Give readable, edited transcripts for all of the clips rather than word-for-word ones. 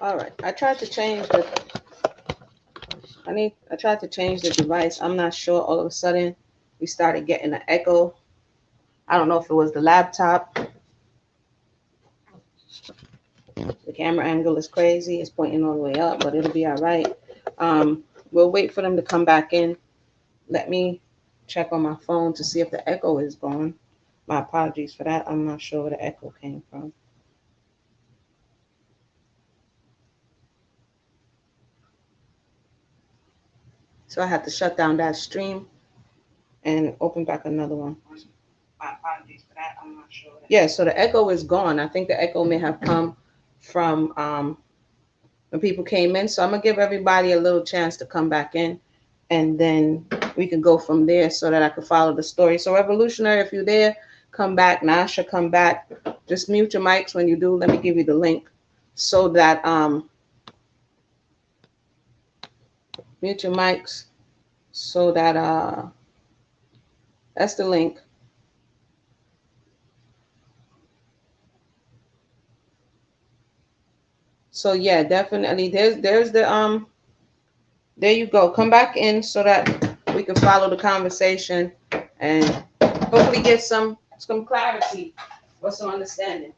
All right. I tried to change the. I tried to change the device. I'm not sure. All of a sudden, we started getting an echo. I don't know if it was the laptop. The camera angle is crazy. It's pointing all the way up, but it'll be all right. We'll wait for them to come back in. Let me check on my phone to see if the echo is gone. My apologies for that. I'm not sure where the echo came from. So I had to shut down that stream and open back another one. My apologies for that. I'm not sure. Yeah, so the echo is gone. I think the echo may have come from when people came in. So I'm gonna give everybody a little chance to come back in, and then we can go from there so that I can follow the story. So Revolutionary, if you're there, come back. Nasha, come back. Just mute your mics when you do. Let me give you the link so that mute your mics so that that's the link. So yeah, definitely. There's the there you go. Come back in so that we can follow the conversation and hopefully get some clarity or some understanding.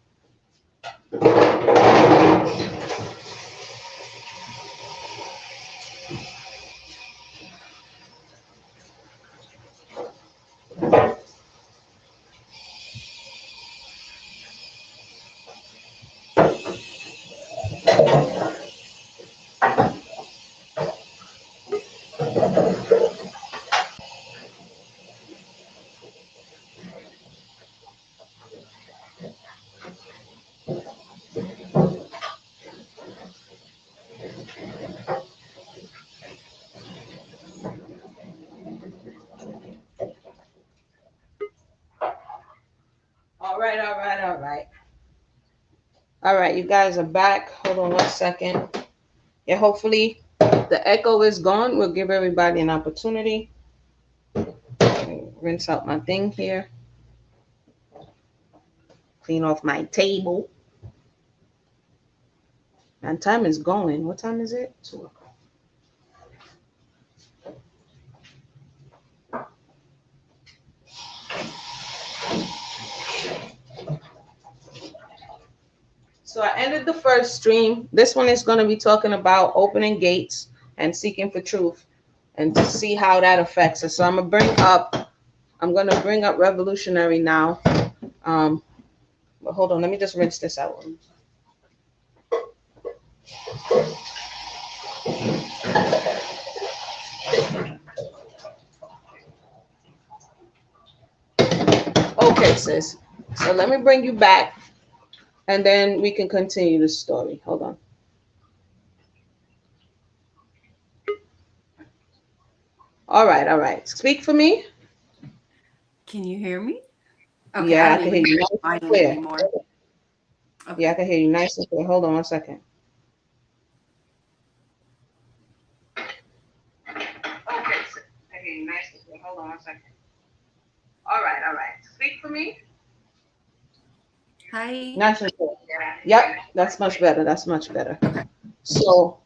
All right, all right, all right. All right, you guys are back. Hold on 1 second. Yeah, hopefully the echo is gone. We'll give everybody an opportunity. Rinse out my thing here. Clean off my table. And time is going. What time is it? 2 o'clock. So I ended the first stream. This one is going to be talking about opening gates and seeking for truth and to see how that affects us. So I'm going to bring up Revolutionary now. But hold on, let me just rinse this out. Okay, sis. So let me bring you back and then we can continue the story. Hold on. All right, all right. Speak for me. Can you hear me? Okay, I Yeah, I don't can even hear know you nice my and end clear. anymore. Yeah, I Okay. can hear you nice and clear. Hold on 1 second. Okay, sis. I hear you nice and clear. Hold on 1 second. All right, all right. Speak for me. Hi. Nice and clear. Yep, that's much better. That's much better. Okay. So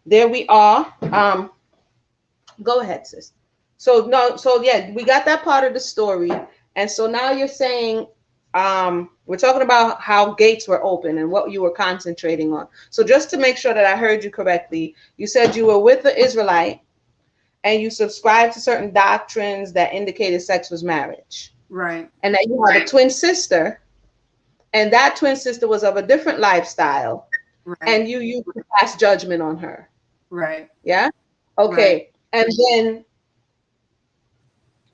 there we are. Go ahead, sis. So no, so yeah, we got that part of the story, and so now you're saying, we're talking about how gates were open and what you were concentrating on. So just to make sure that I heard you correctly, you said you were with the Israelite and you subscribed to certain doctrines that indicated sex was marriage, Right. and that you have a twin sister, and that twin sister was of a different lifestyle, Right. and you pass judgment on her. Right. Yeah. Right. Okay. And then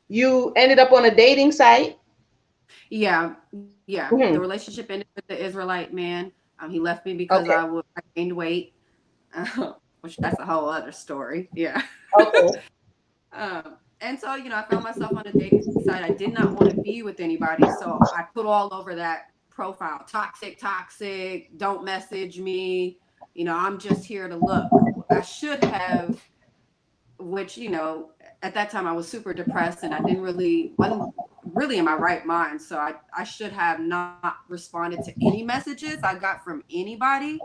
you ended up on a dating site. Yeah. Yeah. The Hmm. relationship ended with the Israelite man. He left me because Okay. I gained weight, which that's a whole other story. Yeah. Okay. And so, I found myself on a dating site. I did not want to be with anybody. So I put all over that profile toxic, toxic, don't message me. I'm just here to look. I should have, which, at that time I was super depressed and I wasn't really in my right mind. So I should have not responded to any messages I got from anybody.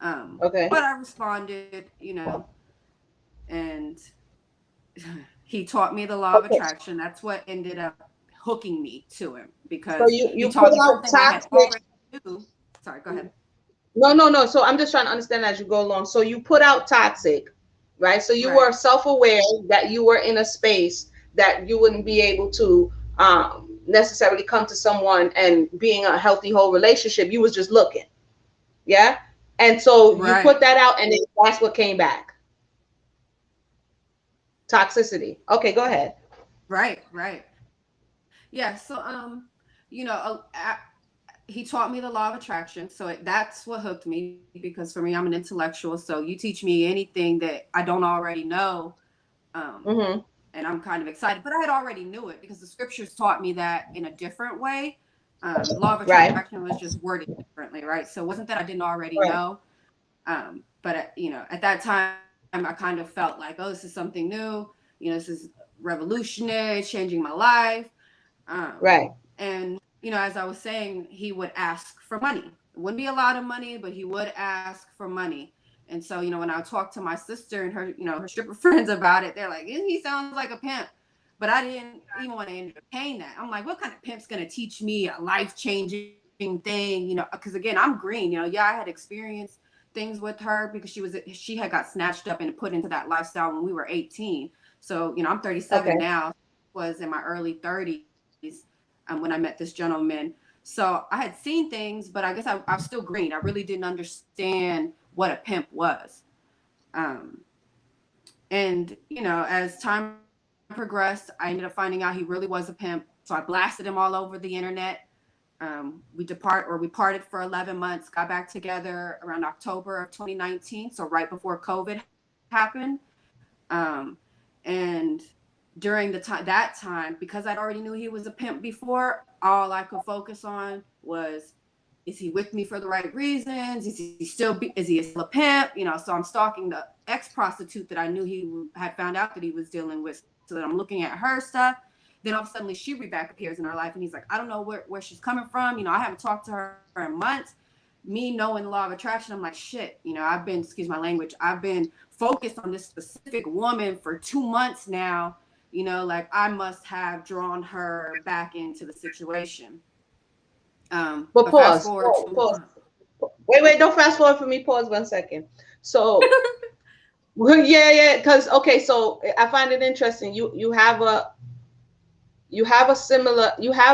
Okay. But I responded, and he taught me the law of Okay. attraction. That's what ended up hooking me to him, So because he you taught put me out something I had toxic. already knew. Sorry, go ahead. No, no, no. So I'm just trying to understand as you go along. So you put out toxic, right? So you Right. were self-aware that you were in a space that you wouldn't be able to necessarily come to someone and being a healthy whole relationship. You was just looking, yeah. And so you Right. put that out, and then that's what came back. Toxicity. Okay, go ahead. Right. Right. Yeah. So, he taught me the law of attraction. So that's what hooked me, because for me, I'm an intellectual. So you teach me anything that I don't already know. Um, Mm-hmm. and I'm kind of excited, but I had already knew it because the scriptures taught me that in a different way. Law of Right. attraction was just worded differently, right? So it wasn't that I didn't already Right. know. But at that time, I kind of felt like, oh, this is something new. This is revolutionary, changing my life. Right. And as I was saying, he would ask for money. It wouldn't be a lot of money, but he would ask for money. And so, when I talked to my sister and her stripper friends about it, they're like, he sounds like a pimp. But I didn't even want to entertain that. I'm like, what kind of pimp's going to teach me a life changing thing? Because again, I'm green. Yeah, I had experienced things with her because she had got snatched up and put into that lifestyle when we were 18. So, I'm 37 Okay. now. Was in my early 30s when I met this gentleman. So I had seen things, but I guess I was still green. I really didn't understand what a pimp was. Um, and as time progressed, I ended up finding out he really was a pimp. So I blasted him all over the internet. We parted for 11 months, got back together around October of 2019. So right before COVID happened. Um, and during that time, because I'd already knew he was a pimp before, all I could focus on was, is he with me for the right reasons? Is he still a pimp? So I'm stalking the ex prostitute that I knew he had found out that he was dealing with, so that I'm looking at her stuff. Then all of a sudden she back appears in our life, and he's like, I don't know where she's coming from. I haven't talked to her in months. Me knowing the law of attraction, I'm like, shit. I've been, excuse my language, I've been focused on this specific woman for 2 months now. Like I must have drawn her back into the situation. But But fast pause. forward Pause. to Pause. Wait, wait. Don't fast forward for me. Pause 1 second. So, well, yeah, yeah. Because okay, so I find it interesting. You have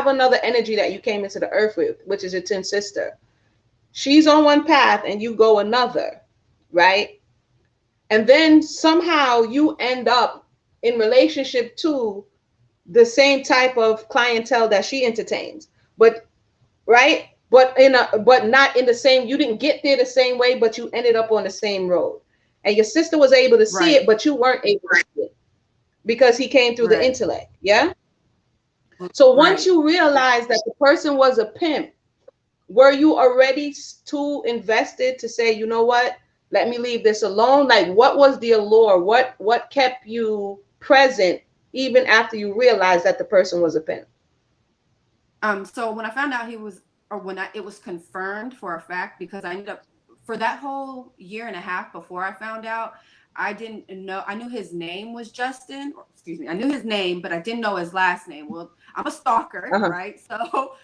another energy that you came into the earth with, which is your twin sister. She's on one path and you go another, right? And then somehow you end up in relationship to the same type of clientele that she entertains, but right, but not in the same. You didn't get there the same way, but you ended up on the same road. And your sister was able to see right, it, but you weren't able to see it because he came through the right, intellect. Yeah. So once right. you realize that the person was a pimp, were you already too invested to say, you know what, let me leave this alone? Like, what was the allure? What kept you present even after you realized that the person was a pimp? So when I found out he was, or it was confirmed for a fact, because I ended up, for that whole year and a half before I found out, I didn't know. I knew his name was Justin, or excuse me, I knew his name, but I didn't know his last name. Well, I'm a stalker, Uh-huh. right? So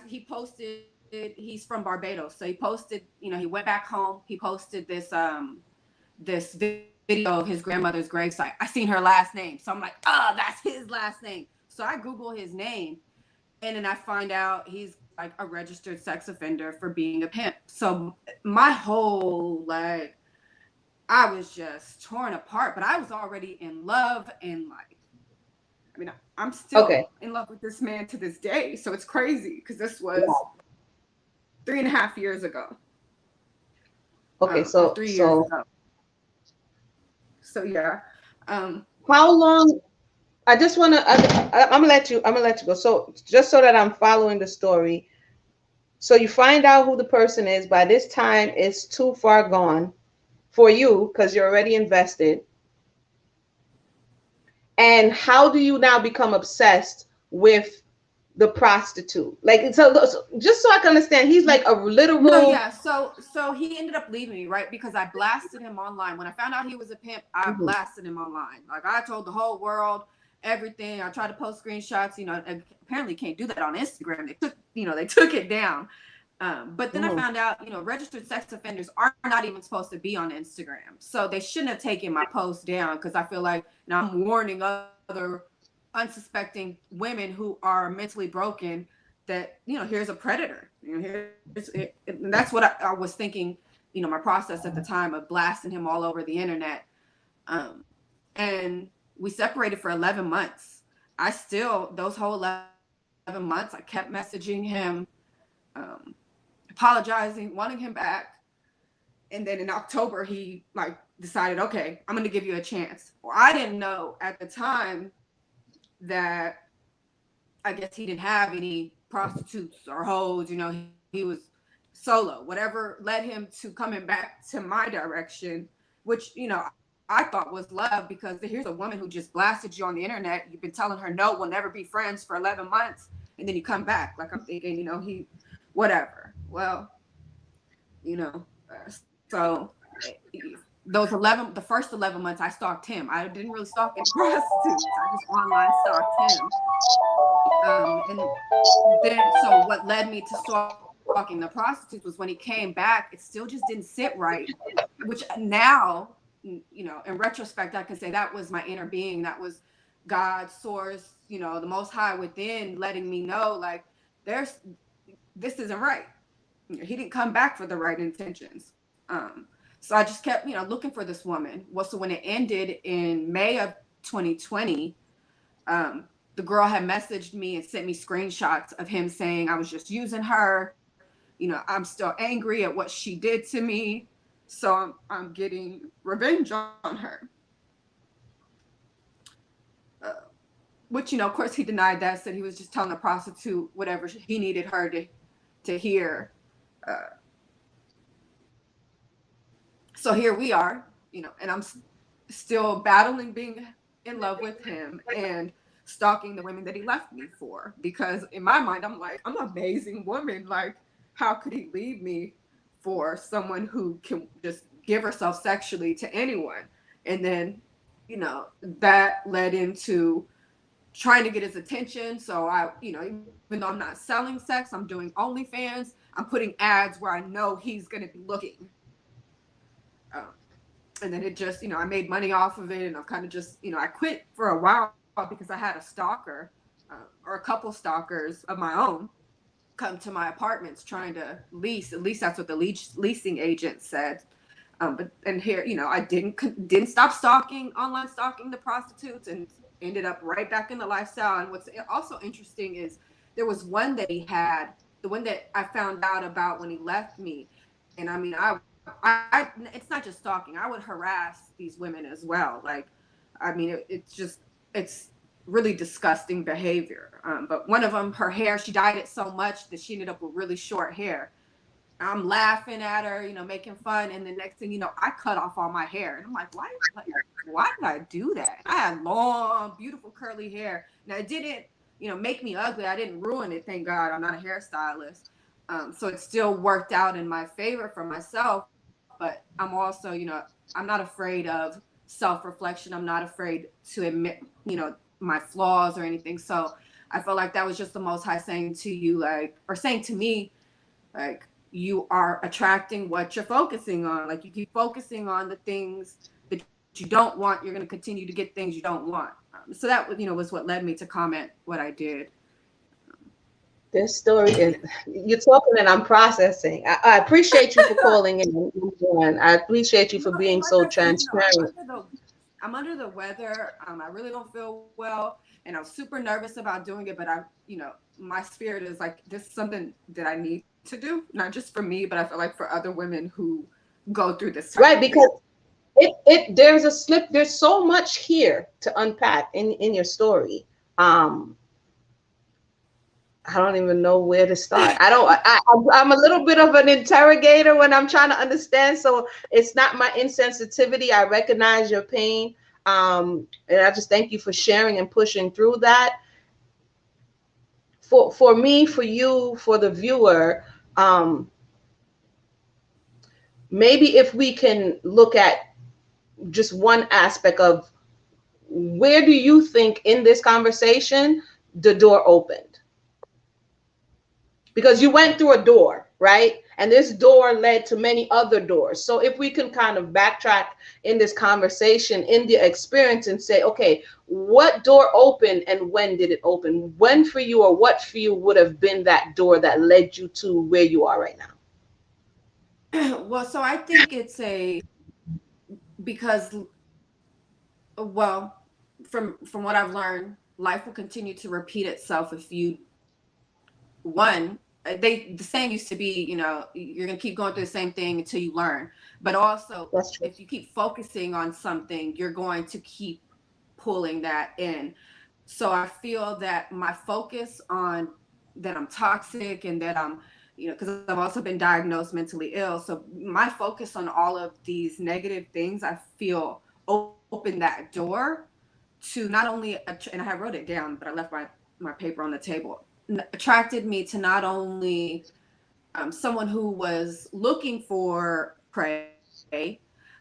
he posted. He's from Barbados, so he posted. He went back home. He posted this video of his grandmother's gravesite. I seen her last name, so I'm like, oh, that's his last name. So I Google his name, and then I find out he's like a registered sex offender for being a pimp. So my whole, like, I was just torn apart, but I was already in love, and like, I mean, I'm still Okay. in love with this man to this day. So it's crazy because this was 3.5 years ago, Okay. or So 3 years so ago. So yeah. Um, how long? I just want to. I'm gonna let you. I'm gonna let you go. So just so that I'm following the story. So you find out who the person is. By this time, it's too far gone for you because you're already invested. And how do you now become obsessed with the prostitute? Like, so just so I can understand, he's like a No, literal. yeah. So he ended up leaving me, right? Because I blasted him online. When I found out he was a pimp, I Mhm. blasted him online. Like I told the whole world everything. I tried to post screenshots. Apparently can't do that on Instagram. They took it down. But then I Mhm. found out, registered sex offenders are not even supposed to be on Instagram. So they shouldn't have taken my post down because I feel like now I'm warning other unsuspecting women who are mentally broken that, here's a predator. And that's what I was thinking, my process at the time of blasting him all over the internet. Um, and we separated for 11 months. Those whole 11 months, I kept messaging him, um, apologizing, wanting him back. And then in October, he like decided, okay, I'm going to give you a chance. Well, I didn't know at the time that I guess he didn't have any prostitutes or hoes. He was solo. Whatever led him to coming back to my direction, which I thought was love, because here's a woman who just blasted you on the internet. You've been telling her no, we'll never be friends for 11 months, and then you come back. Like I'm thinking, he, whatever. Well, so the first 11 months I stalked him. I didn't really stalk any prostitutes. I just online stalked him. And then, so what led me to stalking the prostitutes was when he came back, it still just didn't sit right, which now, in retrospect, I can say that was my inner being. That was God's source, the most high within, letting me know, like, this isn't right. He didn't come back for the right intentions. So I just kept, looking for this woman. Well, so when it ended in May of 2020, the girl had messaged me and sent me screenshots of him saying I was just using her. I'm still angry at what she did to me, so I'm getting revenge on her. Uh, which of course he denied that, said he was just telling a prostitute whatever he needed her to hear. Uh, so here we are, and I'm still battling being in love with him and stalking the women that he left me for, because in my mind I'm like, I'm an amazing woman. Like, how could he leave me for someone who can just give herself sexually to anyone? And then that led into trying to get his attention. So I, even though I'm not selling sex, I'm doing OnlyFans. I'm putting ads where I know he's going to be looking. And then it just, I made money off of it, and I've kind of just, I quit for a while because I had a stalker, or a couple stalkers of my own, come to my apartments trying to lease. At least that's what the leasing agent said. But and here, I didn't stop stalking, online stalking the prostitutes, and ended up right back in the lifestyle. And what's also interesting is there was one that he had, the one that I found out about when he left me. And I mean, it's not just stalking. I would harass these women as well. Like, I mean, it's really disgusting behavior. But one of them, her hair, she dyed it so much that she ended up with really short hair. I'm laughing at her, making fun, and the next thing I cut off all my hair, and I'm like, why did I do that? I had long, beautiful curly hair. Now it didn't, make me ugly. I didn't ruin it, thank God. I'm not a hairstylist, so it still worked out in my favor for myself. But I'm also, I'm not afraid of self-reflection. I'm not afraid to admit, my flaws or anything. So I felt like that was just the Most High saying to you, like, or saying to me, like, you are attracting what you're focusing on. Like, you keep focusing on the things that you don't want, you're going to continue to get things you don't want. So that, was what led me to comment what I did. This story is, you're talking and I'm processing. I appreciate you for calling in. And I appreciate you for being And like so I said, transparent. I'm under the weather. I really don't feel well, and I'm super nervous about doing it. But my spirit is like, this is something that I need to do, not just for me, but I feel like for other women who go through this type of Right, thing. because there's a slip, there's so much here to unpack in your story. Um, I don't even know where to start. I don't. I'm a little bit of an interrogator when I'm trying to understand. So it's not my insensitivity. I recognize your pain, and I just thank you for sharing and pushing through that. for me, for you, for the viewer, um, maybe if we can look at just one aspect of where do you think in this conversation the door opened? Because you went through a door, right? And this door led to many other doors. So if we can kind of backtrack in this conversation, in the experience, and say, okay, what door opened and when did it open? When for you, or what for you would have been that door that led you to where you are right Well, so I think it's a because well, from what I've learned, life will continue to repeat itself if you one the saying used to be, you're gonna keep going through the same thing until you learn. But also, now? That's if true. you keep focusing on something, you're going to keep pulling that in. So I feel that my focus on that I'm toxic and that I'm, because I've also been diagnosed mentally ill. So my focus on all of these negative things, I feel opened that door to not only, and I wrote it down, but I left my paper on the table, attracted me to not only someone who was looking for prey,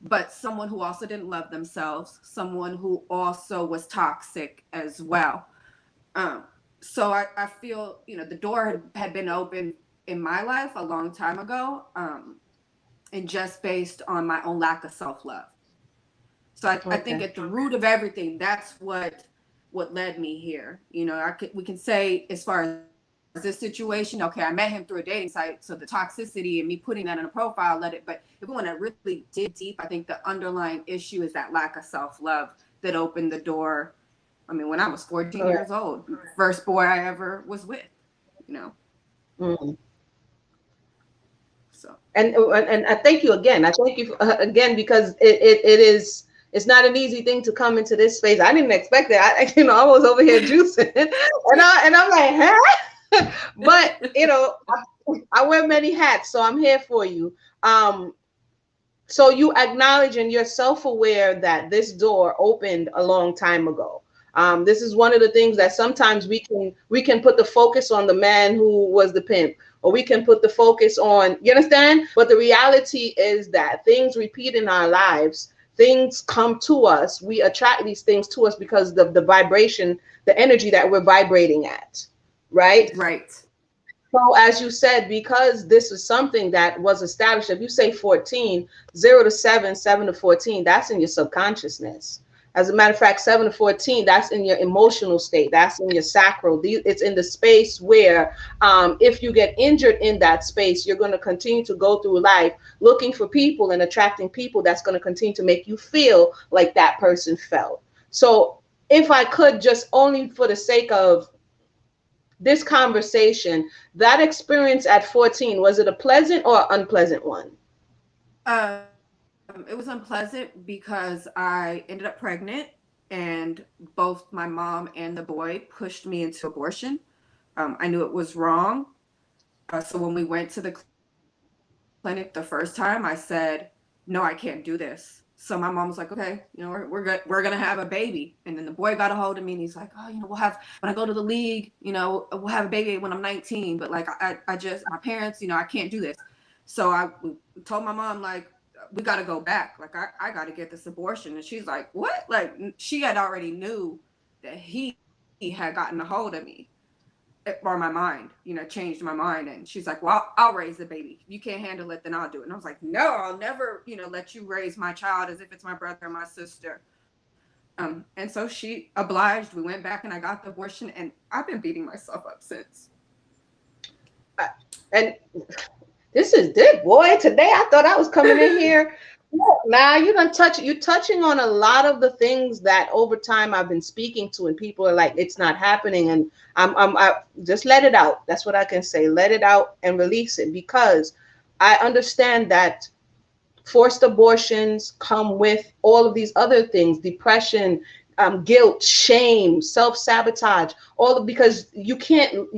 but someone who also didn't love themselves, someone who also was toxic as well. Um, so I feel, the door had been open in my life a long time ago, and just based on my own lack of self-love. So I think Okay. at the root of everything, that's what led me here. We can say, as far as this situation, okay, I met him through a dating site, so the toxicity and me putting that in a profile let it. But if we want to really dig deep, I think the underlying issue is that lack of self-love that opened the door. I mean, when I was 14 All right. years old, first boy I ever was with, you know. Mm. So And I thank you again. I thank you again, because it is, it's not an easy thing to come into this space. I didn't expect it. I was over here juicing, and I'm like, huh? But I wear many hats, so I'm here for you. Um, so you acknowledge and you're self-aware that this door opened a long time ago. This is one of the things that sometimes we can put the focus on the man who was the pimp, or we can put the focus on, you understand, but the reality is that things repeat in our lives. Things come to us, we attract these things to us because of the vibration, the energy that we're vibrating at, right? right, So as you said, because this is something that was established, if you say 14, 0 to 7, 7 to 14, that's in your subconsciousness. As a matter of fact, 7 to 14, that's in your emotional state. That's in your sacral. It's in the space where if you get injured in that space, you're going to continue to go through life looking for people and attracting people that's going to continue to make you feel like that person felt. So if I could, just only for the sake of this conversation, that experience at 14, was it a pleasant or unpleasant one? it was unpleasant because I ended up pregnant, and both my mom and the boy pushed me into abortion. I knew it was wrong. So when we went to the clinic the first time, I said, "No, I can't do this." So my mom was like, "Okay, we're gonna have a baby." And then the boy got a hold of me, and he's like, "Oh, we'll have when I go to the league, we'll have a baby when I'm 19." But like, I just my parents, I can't do this. So I told my mom, like, we got to go back. Like, I got to get this abortion. And she's like, "What?" Like, she had already knew that he had gotten a hold of me, or my mind, changed my mind. And she's like, "Well, I'll raise the baby. If you can't handle it, then I'll do it." And I was like, "No, I'll never, let you raise my child as if it's my brother or my sister." And so she obliged. We went back and I got the abortion, and I've been beating myself up since. And this is good, boy. Today I thought I was coming in here. Now you're touching on a lot of the things that over time I've been speaking to, and people are like, it's not happening. And I just let it out. That's what I can say. Let it out and release it, because I understand that forced abortions come with all of these other things: depression, guilt, shame, self-sabotage, because you can't,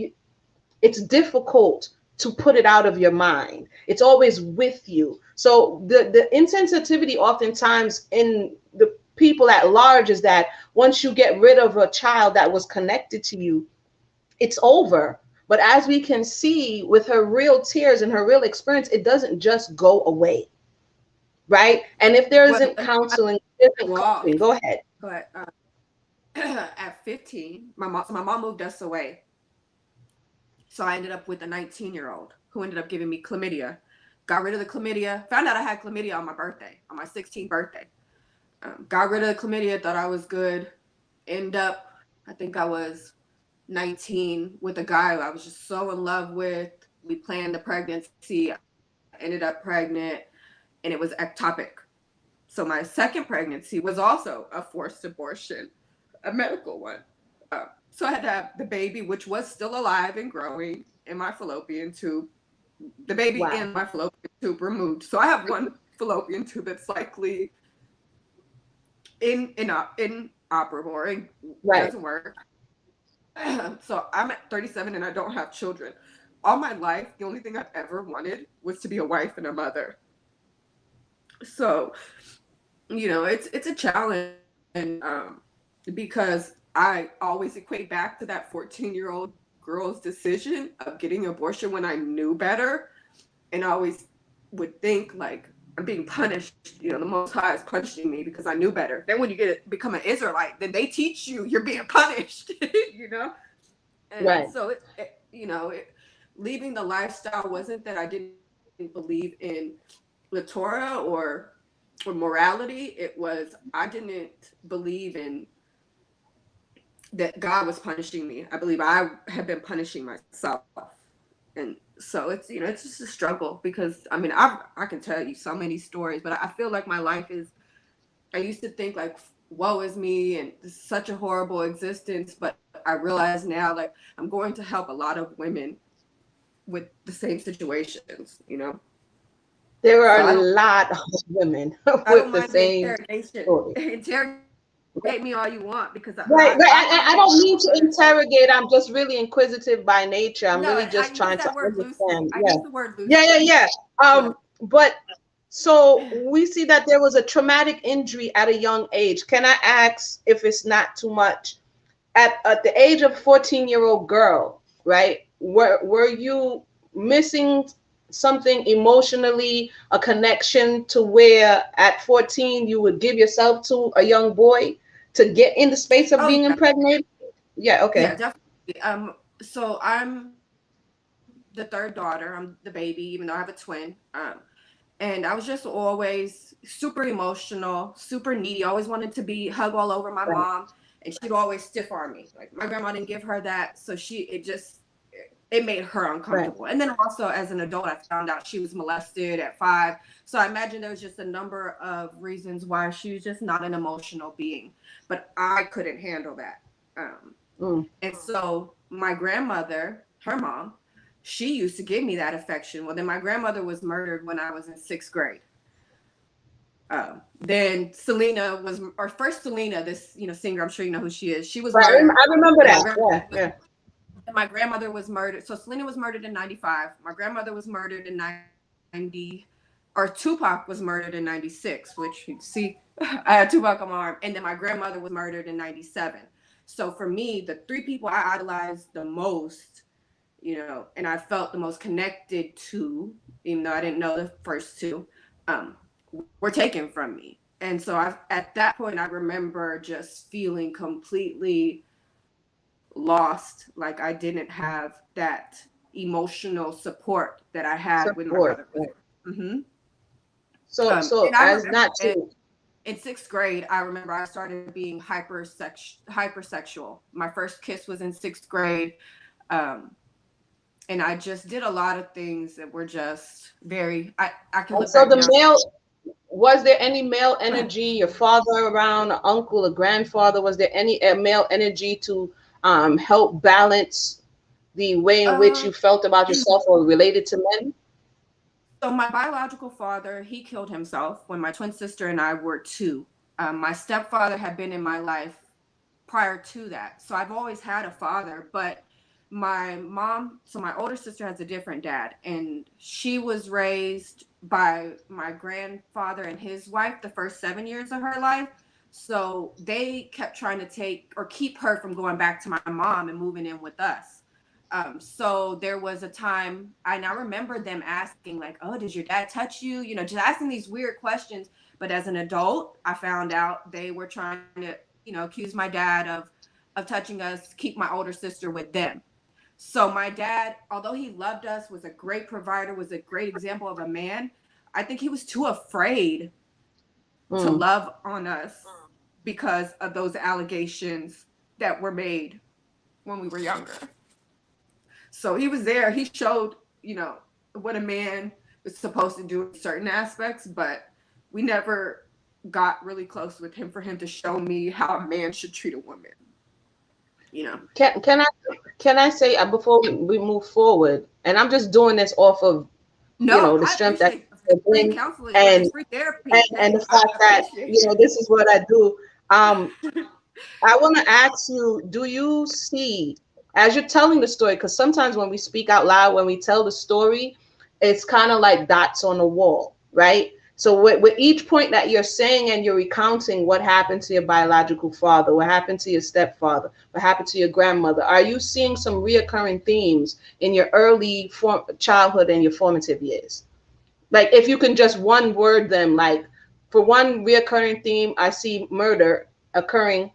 it's difficult to put it out of your mind. It's always with you. So the insensitivity oftentimes in the people at large is that once you get rid of a child that was connected to you, it's over. But as we can see with her real tears and her real experience, it doesn't just go away, right? And if there Well, isn't counseling, there isn't well, coping. Go ahead. but at 15, my mom moved us away. So I ended up with a 19-year-old who ended up giving me chlamydia. Got rid of the chlamydia. Found out I had chlamydia on my birthday, on my 16th birthday. Got rid of the chlamydia. Thought I was good. End up, I think I was 19 with a guy I was just so in love with. We planned the pregnancy. I ended up pregnant, and it was ectopic. So my second pregnancy was also a forced abortion, a medical one. So I had to have the baby, which was still alive and growing in my fallopian tube. The baby Wow. in my fallopian tube removed. So I have one fallopian tube that's likely inoperable or Right. doesn't work. So I'm at 37 and I don't have children. All my life, the only thing I've ever wanted was to be a wife and a mother. So, it's a challenge, because I always equate back to that 14-year-old girl's decision of getting an abortion when I knew better, and I always would think like I'm being punished. The Most High is punishing me because I knew better. Then when you become an Israelite, then they teach you you're being punished. And Right. so leaving the lifestyle wasn't that I didn't believe in the Torah or morality. It was I didn't believe in that God was punishing me. I believe I have been punishing myself. And so it's just a struggle because I can tell you so many stories, but I feel like my life is, I used to think like, woe is me and this is such a horrible existence, but I realize now like I'm going to help a lot of women with the same situations. There So are a lot of women I with don't the mind the same interrogation. story. Interrogate me all you want because Right, right. I want to I think don't about mean all to that. interrogate. I'm just really inquisitive by nature. I'm No, really I just use trying to that word loosely. understand. I Yeah. use the word Yeah, yeah, loosely. yeah. Yeah. But so we see that there was a traumatic injury at a young age. Can I ask if it's not too much? At the age of 14-year-old girl, right? Were you missing something emotionally, a connection to where at 14 you would give yourself to a young boy to get in the space of Oh being yeah. impregnated? Yeah, Yeah, okay. definitely. So I'm the third daughter. I'm the baby, even though I have a twin. And I was just always super emotional, super needy. Always wanted to be hug all over my Right, mom, and she'd always stiff arm me. Like my grandma didn't give her that, so it made her right, uncomfortable. And then also as an adult, I found out she was molested at 5. So I imagine there was just a number of reasons why she was just not an emotional being. But I couldn't handle that. mm, And so my grandmother, her mom, she used to give me that affection. Well, then my grandmother was murdered when I was in 6th grade. Then Selena was, or first Selena, this singer, I'm sure you know who she is. She was right. murdered. I remember And that. Yeah, yeah. my grandmother was murdered. So Selena was murdered in 95. My grandmother was murdered in 90, or Tupac was murdered in 96, which you see, I had Tupac on my arm. And then my grandmother was murdered in 97. So for me, the 3 people I idolized the most, and I felt the most connected to, even though I didn't know the first two, um, were taken from me. And so at that point, I remember just feeling completely lost, like I didn't have that emotional support that I had when my brother Support. was. Right. Mm-hmm. So And I as remember not to in 6th grade, I remember I started being hypersexual. My first kiss was in 6th grade. Um, and I just did a lot of things that were just very, I can and look so back the now. male, was there any male energy, your father around, an uncle, a grandfather, was there any male energy to help balance the way in which Um, you felt about yourself or related to men? so my biological father, he killed himself when my twin sister and I were 2. My stepfather had been in my life prior to that. So I've always had a father, but my mom, so my older sister has a different dad, and she was raised by my grandfather and his wife the first 7 years of her life. So they kept trying to take or keep her from going back to my mom and moving in with us. So there was a time, and I remember them asking, like, "Oh, did your dad touch you?" You know, just asking these weird questions. But as an adult, I found out they were trying to, accuse my dad of touching us, keep my older sister with them. So my dad, although he loved us, was a great provider, was a great example of a man, I think he was too afraid to Mm. love on us because of those allegations that were made when we were younger. So he was there. He showed, what a man is supposed to do in certain aspects, but we never got really close with him for him to show me how a man should treat a woman. You know. Can I say before we move forward, and I'm just doing this off of No, the I strength that appreciate you've free been, counseling. Look, and it's free therapy. and Hey, the I fact that appreciate this is what I do. I want to ask you, do you see, as you're telling the story, because sometimes when we speak out loud, when we tell the story, it's kind of like dots on the wall, right? So with each point that you're saying and you're recounting what happened to your biological father, what happened to your stepfather, what happened to your grandmother, are you seeing some reoccurring themes in your early childhood and your formative years? Like if you can just one word them, like for one reoccurring theme, I see murder occurring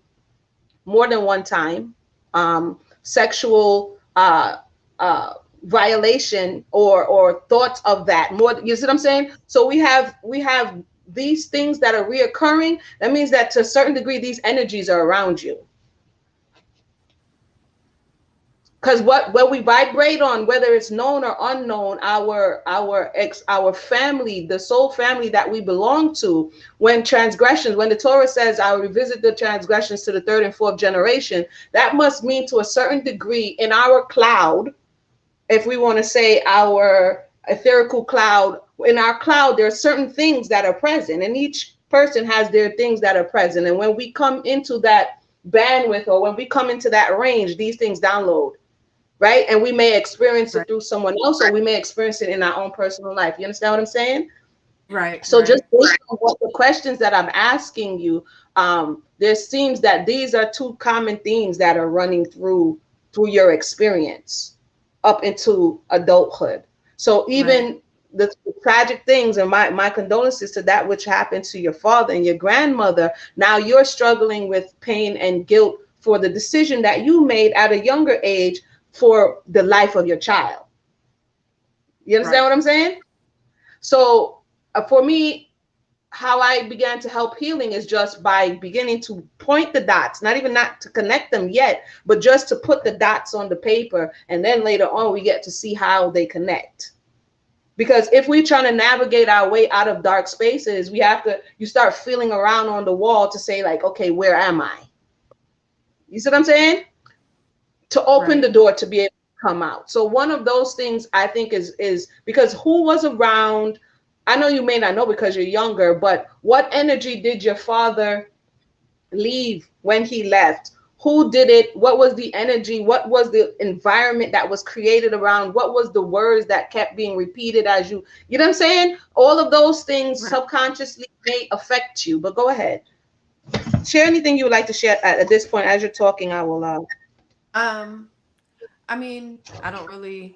more than one time, sexual violation or thoughts of that more. You see what I'm saying? So we have these things that are reoccurring. That means that to a certain degree, these energies are around you. Because what we vibrate on, whether it's known or unknown, our family, the soul family that we belong to, when transgressions, when the Torah says I will revisit the transgressions to the third and fourth generation, that must mean to a certain degree in our cloud, if we want to say our etherical cloud, in our cloud there are certain things that are present, and each person has their things that are present, and when we come into that bandwidth or when we come into that range, these things download, right? And we may experience it right, through someone else, or we may experience it in our own personal life. You understand what I'm saying? right, So just right, based on what the questions that I'm asking you, there seems that these are two common themes that are running through your experience up into adulthood. So right, even the tragic things, and my condolences to that which happened to your father and your grandmother. Now you're struggling with pain and guilt for the decision that you made at a younger age for the life of your child. You understand right, what I'm saying? So for me, how I began to help healing is just by beginning to point the dots, not even not to connect them yet, but just to put the dots on the paper. And then later on, we get to see how they connect. Because if we're trying to navigate our way out of dark spaces, you start feeling around on the wall to say, like, okay, where am I? You see what I'm saying? To open the right, door to be able to come out. So one of those things I think is because who was around. I know you may not know because you're younger, but what energy did your father leave when he left? Who did it? What was the energy? What was the environment that was created around? What was the words that kept being repeated as you know what I'm saying? All of those things right. subconsciously may affect you. But go ahead. Share anything you would like to share at this point. As you're talking, I will Um, I mean, I don't really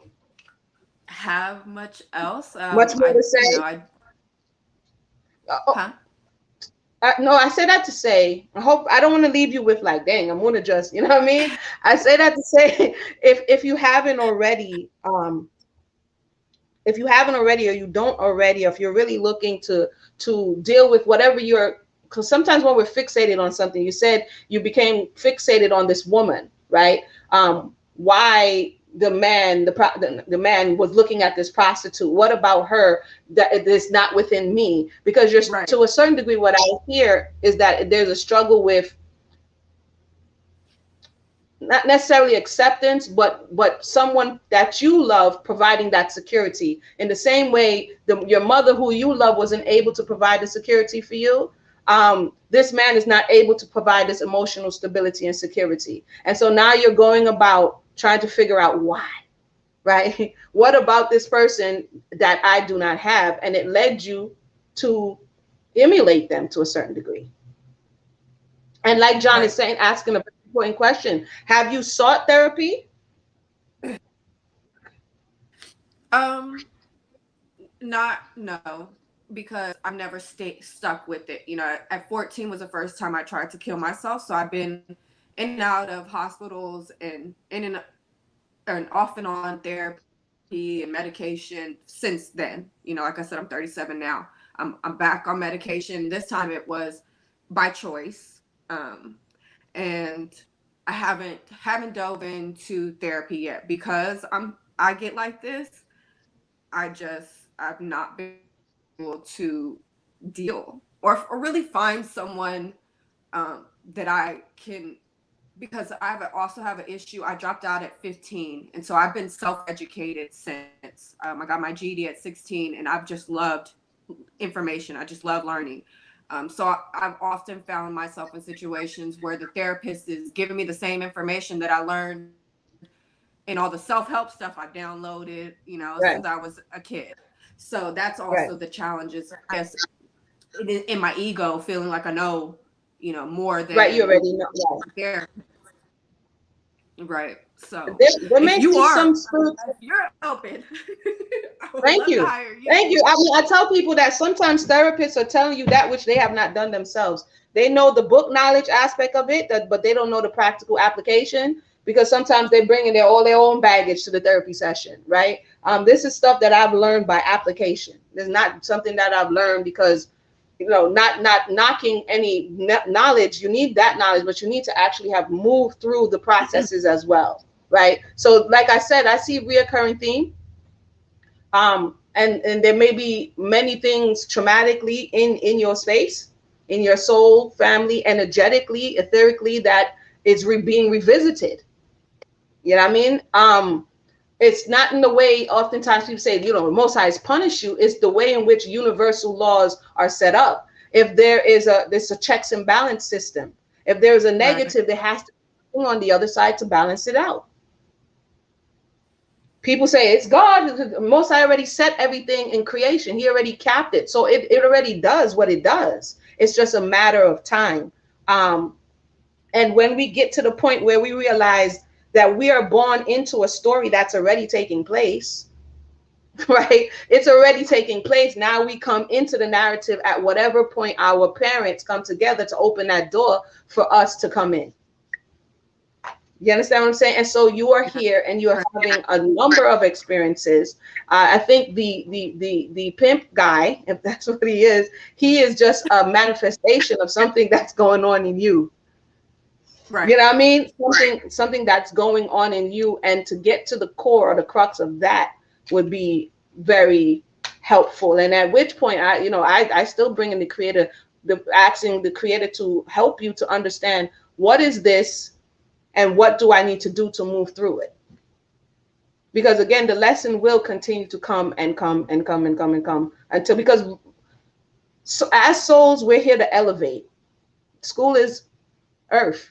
have much else. much more to say. Oh, Huh? no, I say that to say, I hope I don't want to leave you with like, dang, I'm gonna just, you know what I mean? I say that to say, if you haven't already, if you haven't already, or you don't already, or if you're really looking to deal with whatever you're, because sometimes when we're fixated on something, you said you became fixated on this woman, right? Why the man was looking at this prostitute? What about her that it is not within me? Because you're Right, to a certain degree, what I hear is that there's a struggle with not necessarily acceptance, but someone that you love providing that security. In the same way, your mother, who you love, wasn't able to provide the security for you. This man is not able to provide this emotional stability and security, and so now you're going about trying to figure out why. Right? What about this person that I do not have? And it led you to emulate them to a certain degree. And like John is right. saying, asking a very important question: have you sought therapy? Um, not no, because I've never stayed stuck with it. You know, at 14 was the first time I tried to kill myself, so I've been in and out of hospitals and and off and on therapy and medication since then. You know, like I said, I'm 37 now. I'm back on medication. This time it was by choice, and I haven't dove into therapy yet because I get like this. I've not been able to deal or really find someone that I can, because also have an issue. I dropped out at 15, and so I've been self-educated since. I got my GED at 16, and I've just loved information. I just love learning. So I've often found myself in situations where the therapist is giving me the same information that I learned in all the self-help stuff I downloaded, since I Right. was a kid. So that's also the Right. challenges, I guess, in my ego, feeling like I know, more Right. You than already know. Right. there. Right. So There if may you see are, some spiritual. if you're open, I would Thank love to you. hire you. Thank you. I mean, I tell people that sometimes therapists are telling you that which they have not done themselves. They know the book knowledge aspect of it, but they don't know the practical application because sometimes they bring in their own baggage to the therapy session, right? This is stuff that I've learned by application. It's not something that I've learned because, not knocking any knowledge. You need that knowledge, but you need to actually have moved through the processes as well, right? So, like I said, I see reoccurring theme, and there may be many things traumatically in your space, in your soul, family, energetically, etherically, that is being revisited. You know what I mean? It's not in the way oftentimes people say, most highs punish you. It's the way in which universal laws are set up. If there's a checks and balance system. If there's a Right. negative, there has to be on the other side to balance it out. People say it's God. Most High already set everything in creation. He already capped it. So it already does what it does. It's just a matter of time. Um, and when we get to the point where we realize that we are born into a story that's already taking place, right? It's already taking place. Now we come into the narrative at whatever point our parents come together to open that door for us to come in. You understand what I'm saying? And so you are here and you're Right. having a number of experiences. I think the pimp guy, if that's what he is just a manifestation of something that's going on in you. Right. You know what I mean? Something that's going on in you, and to get to the core or the crux of that would be very helpful. And at which point, I still bring in the creator, asking the creator to help you to understand what is this and what do I need to do to move through it. Because again, the lesson will continue to come and come and come and come and come until, because so as souls, we're here to elevate. School is earth,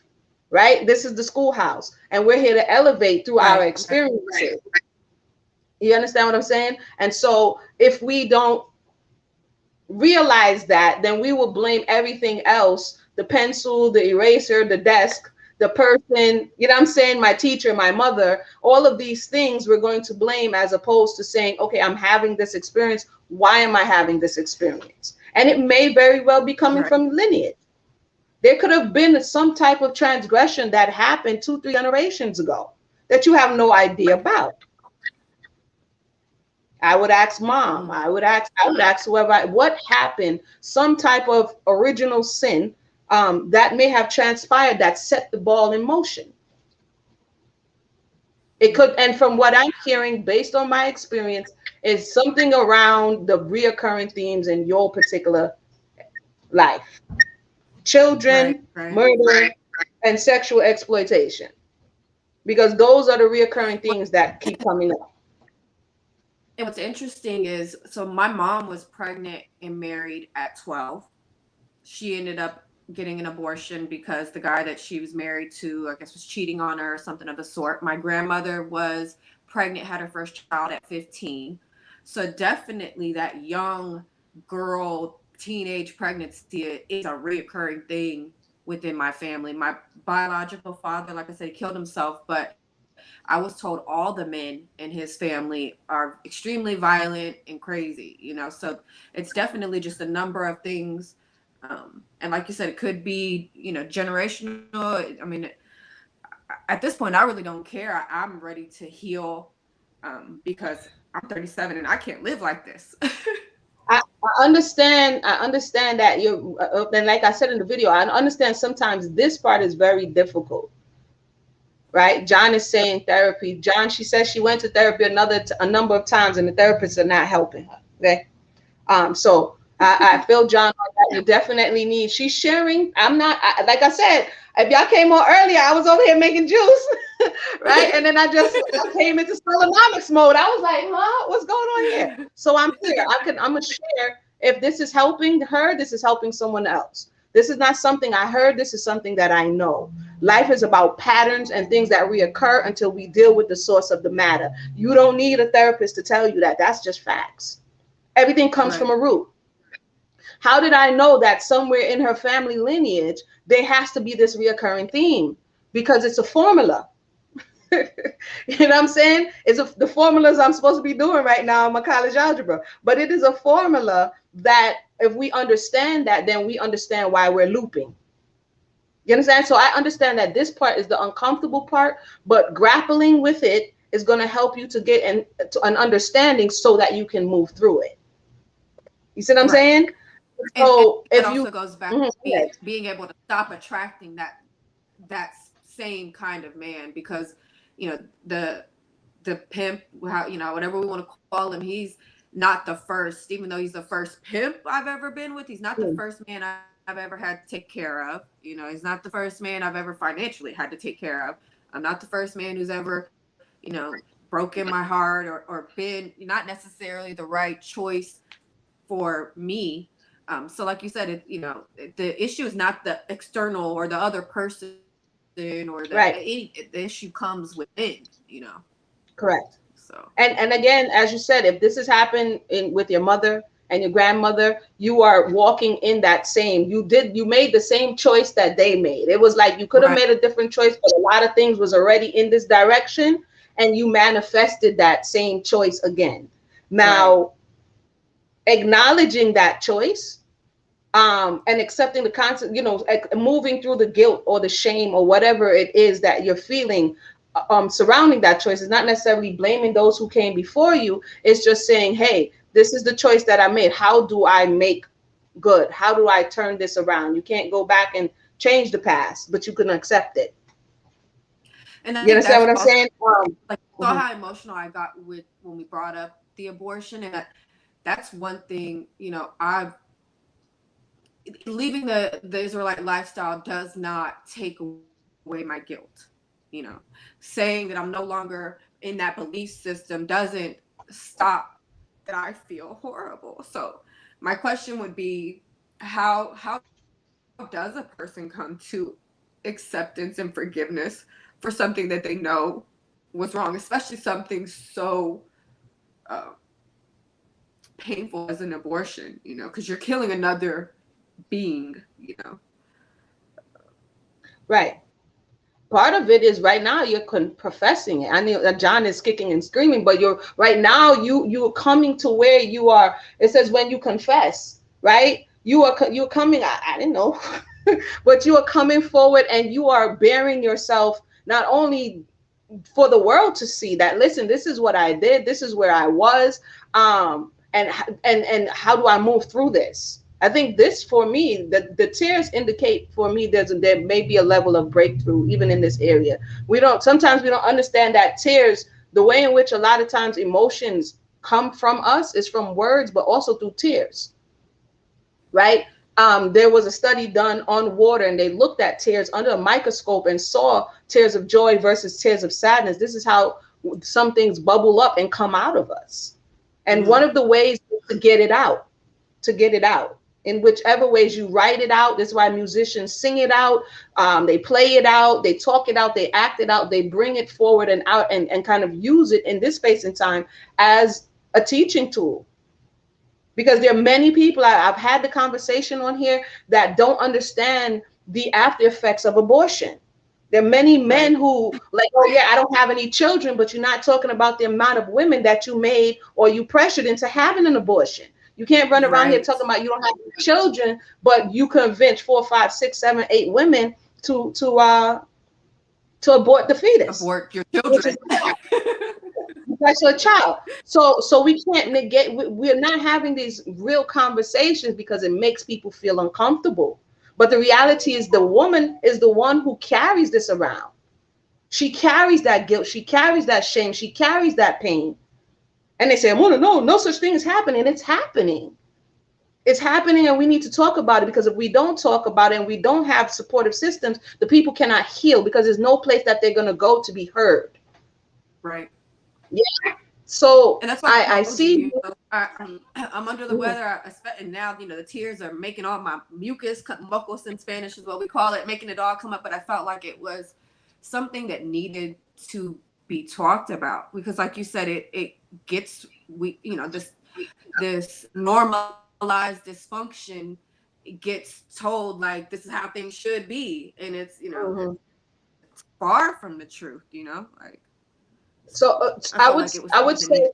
right? This is the schoolhouse, and we're here to elevate through our Right. experiences. You understand what I'm saying? And so if we don't realize that, then we will blame everything else, the pencil, the eraser, the desk, the person, you know what I'm saying, my teacher, my mother, all of these things we're going to blame, as opposed to saying, okay, I'm having this experience. Why am I having this experience? And it may very well be coming Right. from lineage. There could have been some type of transgression that happened 2, 3 generations ago that you have no idea Right. about. I would ask mom. Mm. I would ask whoever. What happened? Some type of original sin that may have transpired that set the ball in motion. It could, and from what I'm hearing, based on my experience, is something around the reoccurring themes in your particular life: Right. children, Right. murder, and sexual exploitation. Because those are the reoccurring things that keep coming up. And what's interesting is, so my mom was pregnant and married at 12. She ended up getting an abortion because the guy that she was married to, I guess, was cheating on her or something of the sort. My grandmother was pregnant, had her first child at 15. So definitely that young girl teenage pregnancy is a reoccurring thing within my family. My biological father, like I said, killed himself, but I was told all the men in his family are extremely violent and crazy, you know. So it's definitely just a number of things. And like you said, it could be, you know, generational. I mean, at this point, I really don't care. I'm ready to heal, because I'm 37 and I can't live like this. I understand. I understand that and like I said in the video, I understand sometimes this part is very difficult, right? John is saying therapy. John, she says she went to therapy a number of times, and the therapists are not helping her. Okay, so I feel John on that. You definitely need. She's sharing. I'm not. Like I said, if y'all came on earlier, I was over here making juice, right? And then I came into Solonomics mode. I was like, huh, what's going on here? So I'm here. I'm gonna share. If this is helping her, this is helping someone else. This is not something I heard. This is something that I know. Life is about patterns and things that reoccur until we deal with the source of the matter. You don't need a therapist to tell you that. That's just facts. Everything comes Right. from a root. How did I know that somewhere in her family lineage there has to be this reoccurring theme? Because it's a formula. You know what I'm saying? The formulas I'm supposed to be doing right now in my college algebra. But it is a formula that if we understand that, then we understand why we're looping. You understand? So I understand that this part is the uncomfortable part, but grappling with it is going to help you to get to an understanding so that you can move through it. You see what I'm Right. saying? And So that if you, also goes back mhm, to being able to stop attracting that same kind of man, because, you know, the pimp, how, you know, whatever we want to call him, he's not the first. Even though he's the first pimp I've ever been with, he's not the first man I've ever had to take care of. You know, he's not the first man I've ever financially had to take care of. I'm not the first man who's ever, you know, broken my heart, or been not necessarily the right choice for me. So like you said, the issue is not the external or the other person, or the right, issue comes within, correct. so. And again, as you said, if this has happened with your mother and your grandmother, you are walking in that same. You made the same choice that they made. It was like you could have Right. made a different choice, but a lot of things was already in this direction, and you manifested that same choice again. Right. Now, acknowledging that choice, and accepting the concept, moving through the guilt or the shame or whatever it is that you're feeling, surrounding that choice is not necessarily blaming those who came before you. It's just saying, hey, this is the choice that I made. How do I make good? How do I turn this around? You can't go back and change the past, but you can accept it. And I You think understand that's what I'm also, saying? like, you saw Mhm. how emotional I got with when we brought up the abortion, and that's one thing, I've leaving the Israelite lifestyle does not take away my guilt. Saying that I'm no longer in that belief system doesn't stop that I feel horrible. So my question would be, how does a person come to acceptance and forgiveness for something that they know was wrong, especially something so uh, painful as an abortion, because you're killing another being. Right. Part of it is right now you're professing it. I know that John is kicking and screaming, but you're right now you're coming to where you are. It says when you confess, right? You're coming. I didn't know, but you are coming forward and you are bearing yourself not only for the world to see that. Listen, this is what I did. This is where I was. And how do I move through this? I think this for me, the tears indicate for me there may be a level of breakthrough even in this area. Sometimes we don't understand that tears, the way in which a lot of times emotions come from us is from words, but also through tears, right? There was a study done on water, and they looked at tears under a microscope and saw tears of joy versus tears of sadness. This is how some things bubble up and come out of us. And one Mm. of the ways to get it out in whichever ways you write it out. That's why musicians sing it out, they play it out, they talk it out, they act it out, they bring it forward and out, and kind of use it in this space and time as a teaching tool. Because there are many people, I've had the conversation on here, that don't understand the after effects of abortion. There are many men Right. who like, oh yeah, I don't have any children, but you're not talking about the amount of women that you made or you pressured into having an abortion. You can't run around here Right. talking about you don't have any children, but you convince 4, 5, 6, 7, 8 women to abort the fetus, Abort your which is children. that's your child. So we can't negate. We're not having these real conversations because it makes people feel uncomfortable. But the reality is, the woman is the one who carries this around. She carries that guilt. She carries that shame. She carries that pain. And they say, "Oh no, no such thing is happening." It's happening. It's happening, and we need to talk about it, because if we don't talk about it and we don't have supportive systems, the people cannot heal because there's no place that they're going to go to be heard. Right. Yeah. So And that's why I I told you, see. I'm under the weather. And now, the tears are making all my mucus, mucus in Spanish is what we call it, making it all come up. But I felt like it was something that needed to be talked about, because, like you said, it gets this normalized dysfunction gets told like this is how things should be, and it's Mhm. far from the truth. Like, So so I I felt would like it was I something would that say, needed.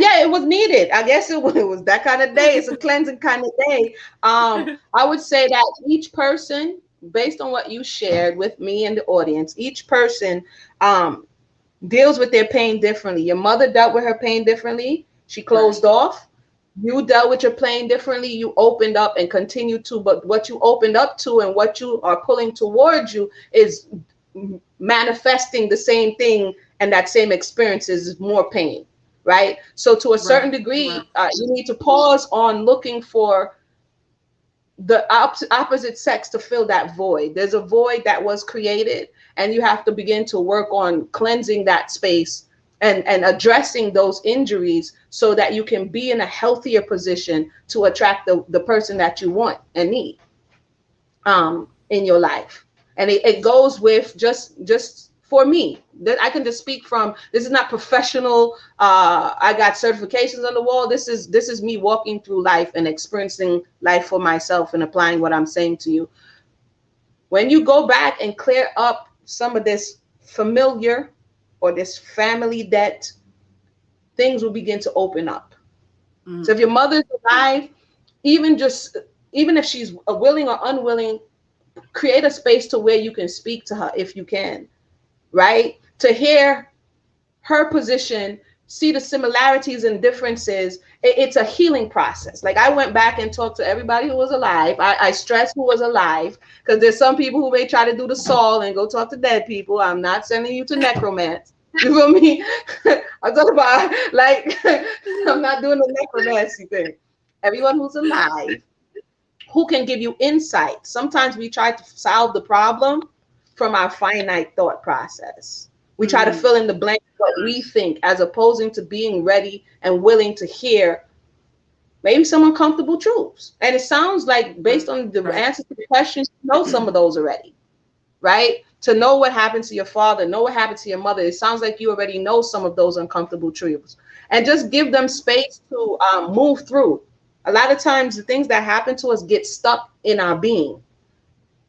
yeah, it was needed. I guess it was that kind of day. It's a cleansing kind of day. I would say that each person, based on what you shared with me and the audience, each person um, deals with their pain differently. Your mother dealt with her pain differently. She Right. closed off. You dealt with your pain differently. You opened up and continue to. But what you opened up to and what you are pulling towards you is manifesting the same thing, and that same experience is more pain, right? So to a certain Right. Right. degree, you need to pause on looking for the opposite sex to fill that void. There's a void that was created, and you have to begin to work on cleansing that space and addressing those injuries so that you can be in a healthier position to attract the person that you want and need in your life. And it goes with just for me that I can just speak from. This is not professional. I got certifications on the wall. This is me walking through life and experiencing life for myself and applying what I'm saying to you. When you go back and clear up some of this familiar or this family debt, things will begin to open up. So if Mm. your mother's alive, even just even if she's willing or unwilling, create a space to where you can speak to her if you can, right? To hear her position, see the similarities and differences. It's a healing process. Like, I went back and talked to everybody who was alive. I stress who was alive, because there's some people who may try to do the Saul and go talk to dead people. I'm not sending you to necromance. You feel me? I'm talking about, like, I'm not doing the necromancy thing. Everyone who's alive, who can give you insight. Sometimes we try to solve the problem from our finite thought process. We try to Mm. fill in the blank what we think, as opposing to being ready and willing to hear maybe some uncomfortable truths. And it sounds like, based on the Right. answers to the questions, you know some of those already, right? To know what happened to your father, know what happened to your mother. It sounds like you already know some of those uncomfortable truths, and just give them space to move through. A lot of times, the things that happen to us get stuck in our being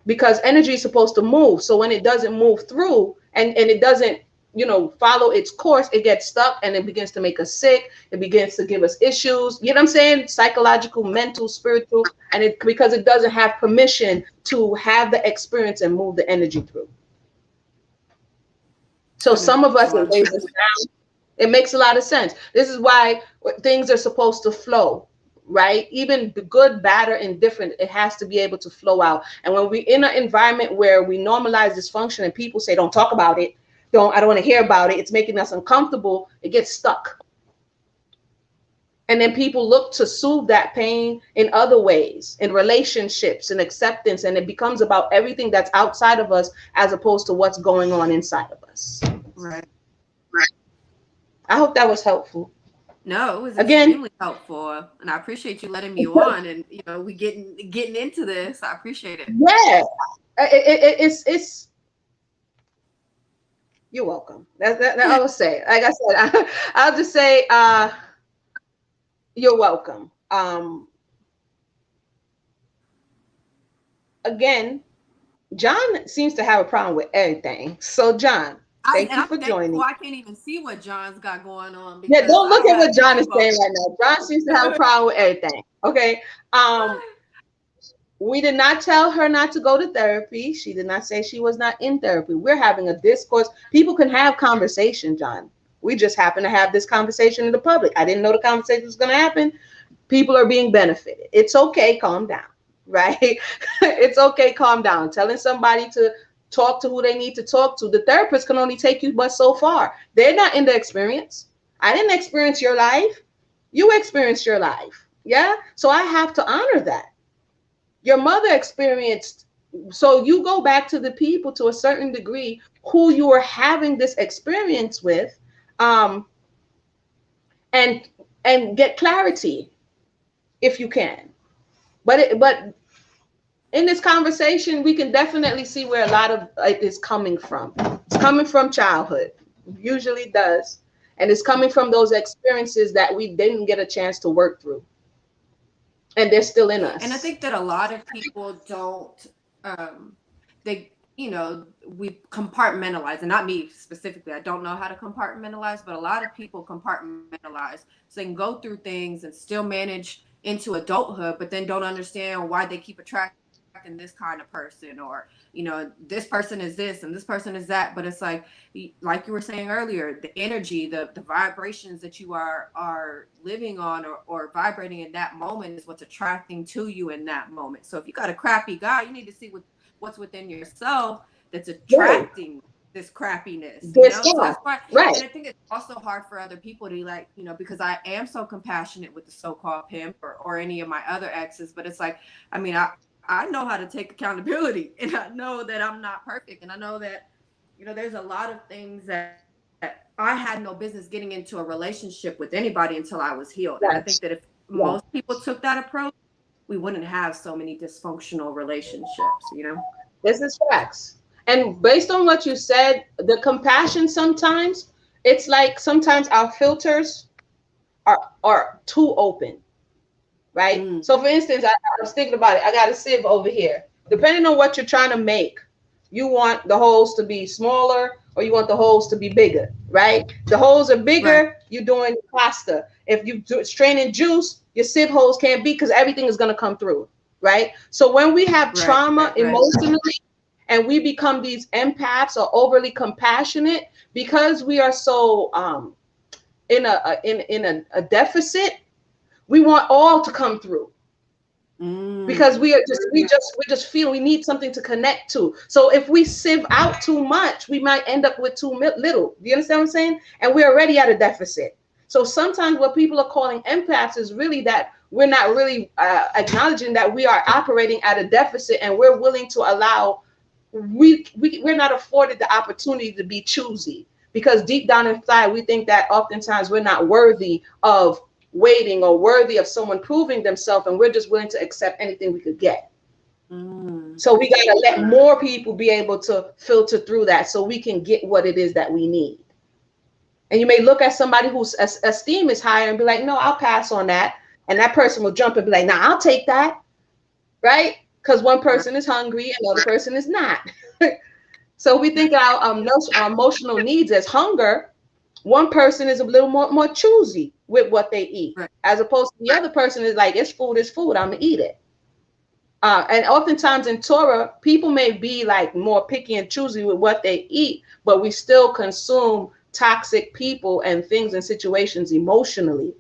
because energy is supposed to move. So when it doesn't move through and it doesn't, follow its course, it gets stuck and it begins to make us sick. It begins to give us issues. You know what I'm saying? Psychological, mental, spiritual, and it because it doesn't have permission to have the experience and move the energy through. So That some makes of a us, lot it of weighs us sense. down. It makes a lot of sense. This is why things are supposed to flow, right? Even the good, bad, or indifferent, it has to be able to flow out. And when we're in an environment where we normalize dysfunction and people say, don't talk about it, I don't want to hear about it, it's making us uncomfortable, it gets stuck. And then people look to soothe that pain in other ways, in relationships and acceptance. And it becomes about everything that's outside of us as opposed to what's going on inside of us. Right. I hope that was helpful. No, it was Again, extremely helpful, and I appreciate you letting me on. And we getting into this. I appreciate it. yeah, it's you're welcome. That I will say. Like I said, I'll just say, you're welcome. Again, John seems to have a problem with everything. So John, thank And you I'm for thankful joining. I can't even see what John's got going on Yeah, because don't I look don't at have what John is YouTube saying open. right now. John seems to have a problem with everything. Okay. Um, we did not tell her not to go to therapy. She did not say she was not in therapy. We're having a discourse. People can have conversation, John. We just happen to have this conversation in the public. I didn't know the conversation was going to happen. People are being benefited. It's okay, calm down, right? It's okay, calm down. Telling somebody to talk to who they need to talk to. The therapist can only take you but so far. They're not in the experience. I didn't experience your life. You experienced your life. Yeah. So I have to honor that. Your mother experienced. So you go back to the people to a certain degree who you are having this experience with, um, and get clarity if you can. But in this conversation, we can definitely see where a lot of it is coming from. It's coming from childhood, usually does, and it's coming from those experiences that we didn't get a chance to work through, and they're still in And I us. think that a lot of people don't, they, we compartmentalize, and not me specifically. I don't know how to compartmentalize, but a lot of people compartmentalize so they can go through things and still manage into adulthood, but then don't understand why they keep attracting this kind of person, or, this person is this and this person is that. But it's like you were saying earlier, the energy, the vibrations that you are living on, or vibrating in that moment is what's attracting to you in that moment. So if you got a crappy guy, you need to see what's within yourself that's Right. attracting this crappiness, This, so yeah. that's why. Right. And I think it's also hard for other people to, like, because I am so compassionate with the so-called pimp, or any of my other exes, but it's like, I mean, I know how to take accountability, and I know that I'm not perfect, and I know that, there's a lot of things that I had no business getting into a relationship with anybody until I was healed. And I think that if Yes. most Yeah. people took that approach, we wouldn't have so many dysfunctional relationships. This is facts. And based on what you said, the compassion sometimes, it's like sometimes our filters are too open, right? Mm, So for instance, I was thinking about it. I got a sieve over here. Depending on what you're trying to make, you want the holes to be smaller or you want the holes to be bigger, right? The holes are right, bigger, you're doing pasta. If you do straining juice, your sieve holes can't be because everything is going to come through, right? So when we have trauma right. emotionally and we become these empaths or overly compassionate because we are so in a deficit, we want all to come through because Mm, we just feel we need something to connect to. So if we sieve out too much, we might end up with too little. Do you understand what I'm saying? And we're already at a deficit. So sometimes what people are calling empaths is really that we're not really acknowledging that we are operating at a deficit, and we're willing to allow we're not afforded the opportunity to be choosy because deep down inside we think that oftentimes we're not worthy of waiting or worthy of someone proving themselves, and we're just willing to accept anything we could get. mm. So we got to let more people be able to filter through that so we can get what it is that we need. And you may look at somebody whose esteem is higher and be like, no, I'll pass on that, and that person will jump and be like, nah, I'll take that, right? Because one Right. person is hungry and the other person is not. So we think our emotional needs as hunger. One person is a little more choosy with what they eat, Right. as opposed to the other person is like, it's food, it's food, I'm gonna eat it. And oftentimes in Torah, people may be like more picky and choosy with what they eat, but we still consume toxic people and things and situations emotionally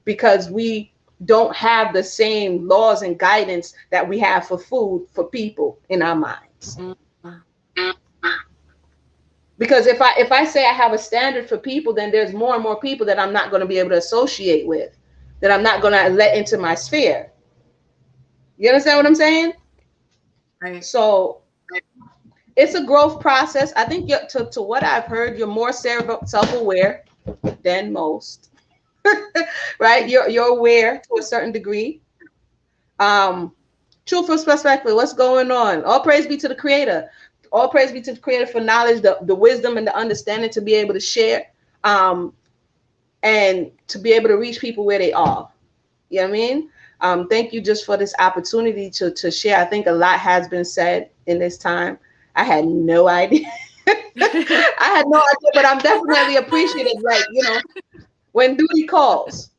because we don't have the same laws and guidance that we have for food for people in our minds. Mm, Because if I say I have a standard for people, then there's more and more people that I'm not going to be able to associate with, that I'm not going to let into my sphere. You understand what I'm saying? right. So it's a growth process. I think to what I've heard, you're more self-aware than most, right? You're aware to a certain degree. Um, truthful perspective, what's going on? All praise be to the Creator. All praise be to the Creator for knowledge, the wisdom, and the understanding to be able to share. Um, and to be able to reach people where they are. You know what I mean? Thank you just for this opportunity to share. I think a lot has been said in this time. I had no idea. I had no idea, but I'm definitely appreciative. Like, when duty calls,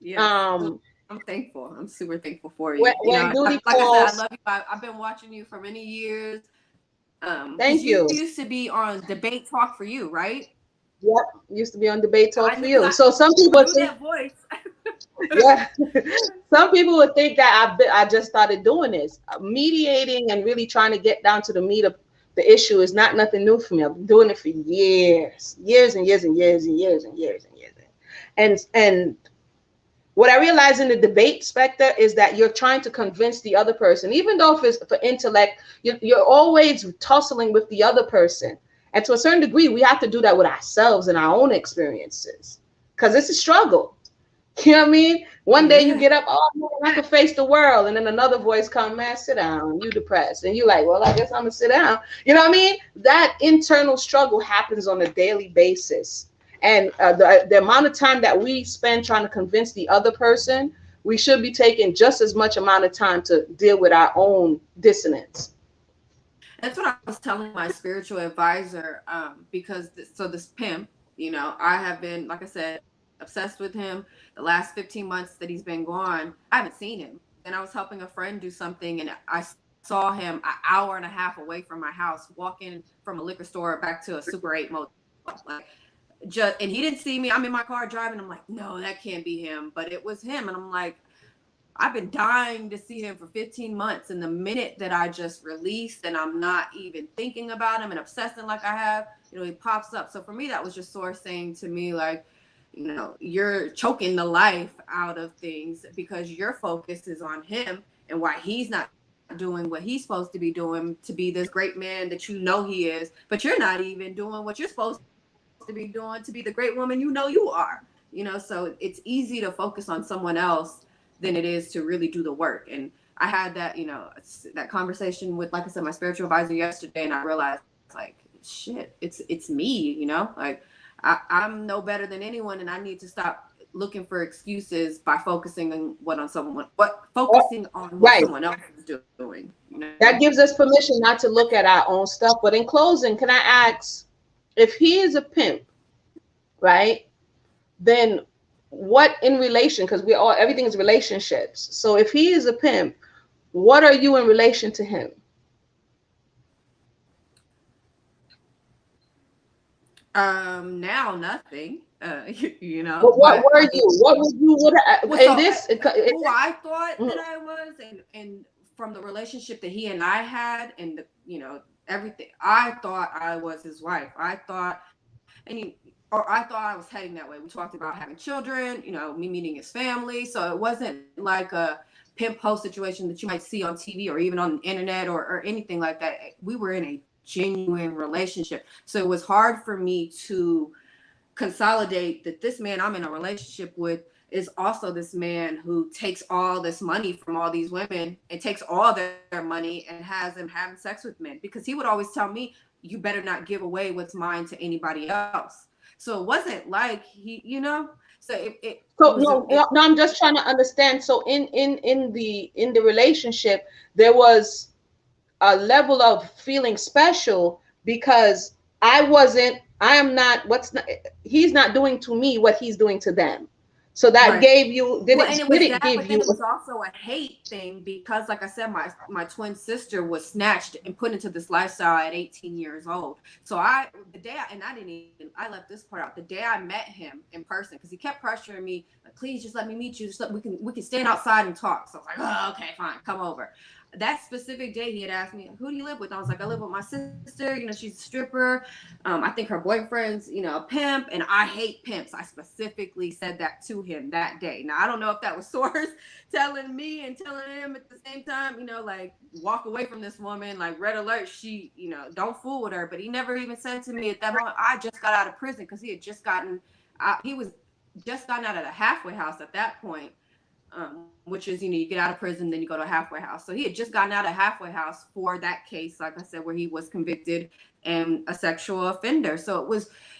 Yes, um, I'm thankful. I'm super thankful for when, you. when duty Like I said, I calls, love you. I've been watching you for many years. Because thank you you. used to be on Debate Talk for You, right? Yep, used to be on debate I talk knew for because you. So some people knew think, that voice. yeah, some people would think that I just started doing this. Mediating and really trying to get down to the meat of the issue is not nothing new for me. I've been doing it for years, years and years and years and years and years and years. And what I realize in the debate specter is that you're trying to convince the other person, even though if it's for intellect, you're always tussling with the other person. And to a certain degree, we have to do that with ourselves and our own experiences because it's a struggle. You know what I mean? One day you Yeah. get up, oh man, I can face the world, and then another voice comes, man, sit down, you depressed, and you like, well, I guess I'm gonna sit down. You know what I mean? That internal struggle happens on a daily basis, and the amount of time that we spend trying to convince the other person, we should be taking just as much amount of time to deal with our own dissonance. That's what I was telling my spiritual advisor. Because this pimp, I have been, like I said, obsessed with him. The last 15 months that he's been gone, I haven't seen him. And I was helping a friend do something, and I saw him an hour and a half away from my house, walking from a liquor store back to a Super 8 motel. Like, and he didn't see me. I'm in my car driving. I'm like, no, that can't be him. But it was him. And I'm like, I've been dying to see him for 15 months. And the minute that I just released and I'm not even thinking about him and obsessing like I have, he pops up. So for me, that was just Source saying to me, like, you're choking the life out of things because your focus is on him and why he's not doing what he's supposed to be doing to be this great man that he is. But you're not even doing what you're supposed to be doing to be the great woman you are. So it's easy to focus on someone else than it is to really do the work. And I had that conversation with, like I said, my spiritual advisor yesterday, and I realized, like, shit, it's me. Like, I'm no better than anyone, and I need to stop looking for excuses by Oh, focusing on what right. someone else is doing. That gives us permission not to look at our own stuff. But in closing, can I ask, if he is a pimp, right? Then what in relation? Because everything is relationships. So if he is a pimp, what are you in relation to him? Now nothing. What But were I mean, you? What would you would well, in so this? who I thought Mhm. that I was, and from the relationship that he and I had, and everything, I thought I was his wife. I thought, or I thought I was heading that way. We talked about having children, me meeting his family. So it wasn't like a pimp post situation that you might see on TV or even on the internet or anything like that. We were in a genuine relationship. So it was hard for me to consolidate that this man I'm in a relationship with is also this man who takes all this money from all these women and takes all their money and has them having sex with men, because he would always tell me, you better not give away what's mine to anybody else. So it wasn't like so it So was no, no, no, I'm just trying to understand. So in the relationship, there was a level of feeling special because I am not, he's not doing to me what he's doing to them. So that right. gave you, Well, and it did was it that, give but then you, it was also a hate thing because, like I said, my twin sister was snatched and put into this lifestyle at 18 years old. So I didn't even, I left this part out. The day I met him in person, because he kept pressuring me, like, please just let me meet you. We can stand outside and talk. So I was like, oh, okay, fine, come over. That specific day, he had asked me, who do you live with? I was like, I live with my sister. She's a stripper. I think her boyfriend's, a pimp, and I hate pimps. I specifically said that to him that day. Now, I don't know if that was Source telling me and telling him at the same time, like, walk away from this woman, like, red alert, she, don't fool with her. But he never even said to me at that moment, I just got out of prison, because he had just gotten out. He was just gotten out of the halfway house at that point. which is, you get out of prison, then you go to a halfway house. So he had just gotten out of halfway house for that case, like I said, where he was convicted and a sexual offender. So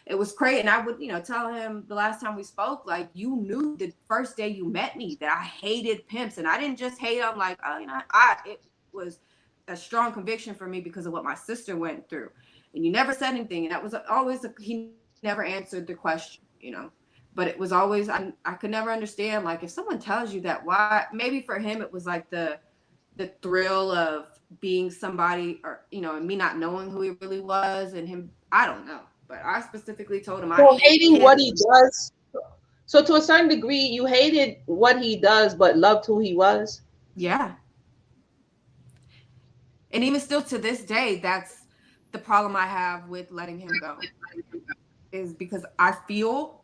it was crazy. And I would, tell him the last time we spoke, like, you knew the first day you met me that I hated pimps. And I didn't just hate them like, oh, it was a strong conviction for me because of what my sister went through. And you never said anything. And that was always, he never answered the question. But it was always, I could never understand, like, if someone tells you that, why? Maybe for him it was like the thrill of being somebody, or and me not knowing who he really was, and him, I don't know. But I specifically told him I So hated hating him. what he does. So to a certain degree, you hated what he does, but loved who he was. Yeah. And even still to this day, that's the problem I have with letting him go, is because I feel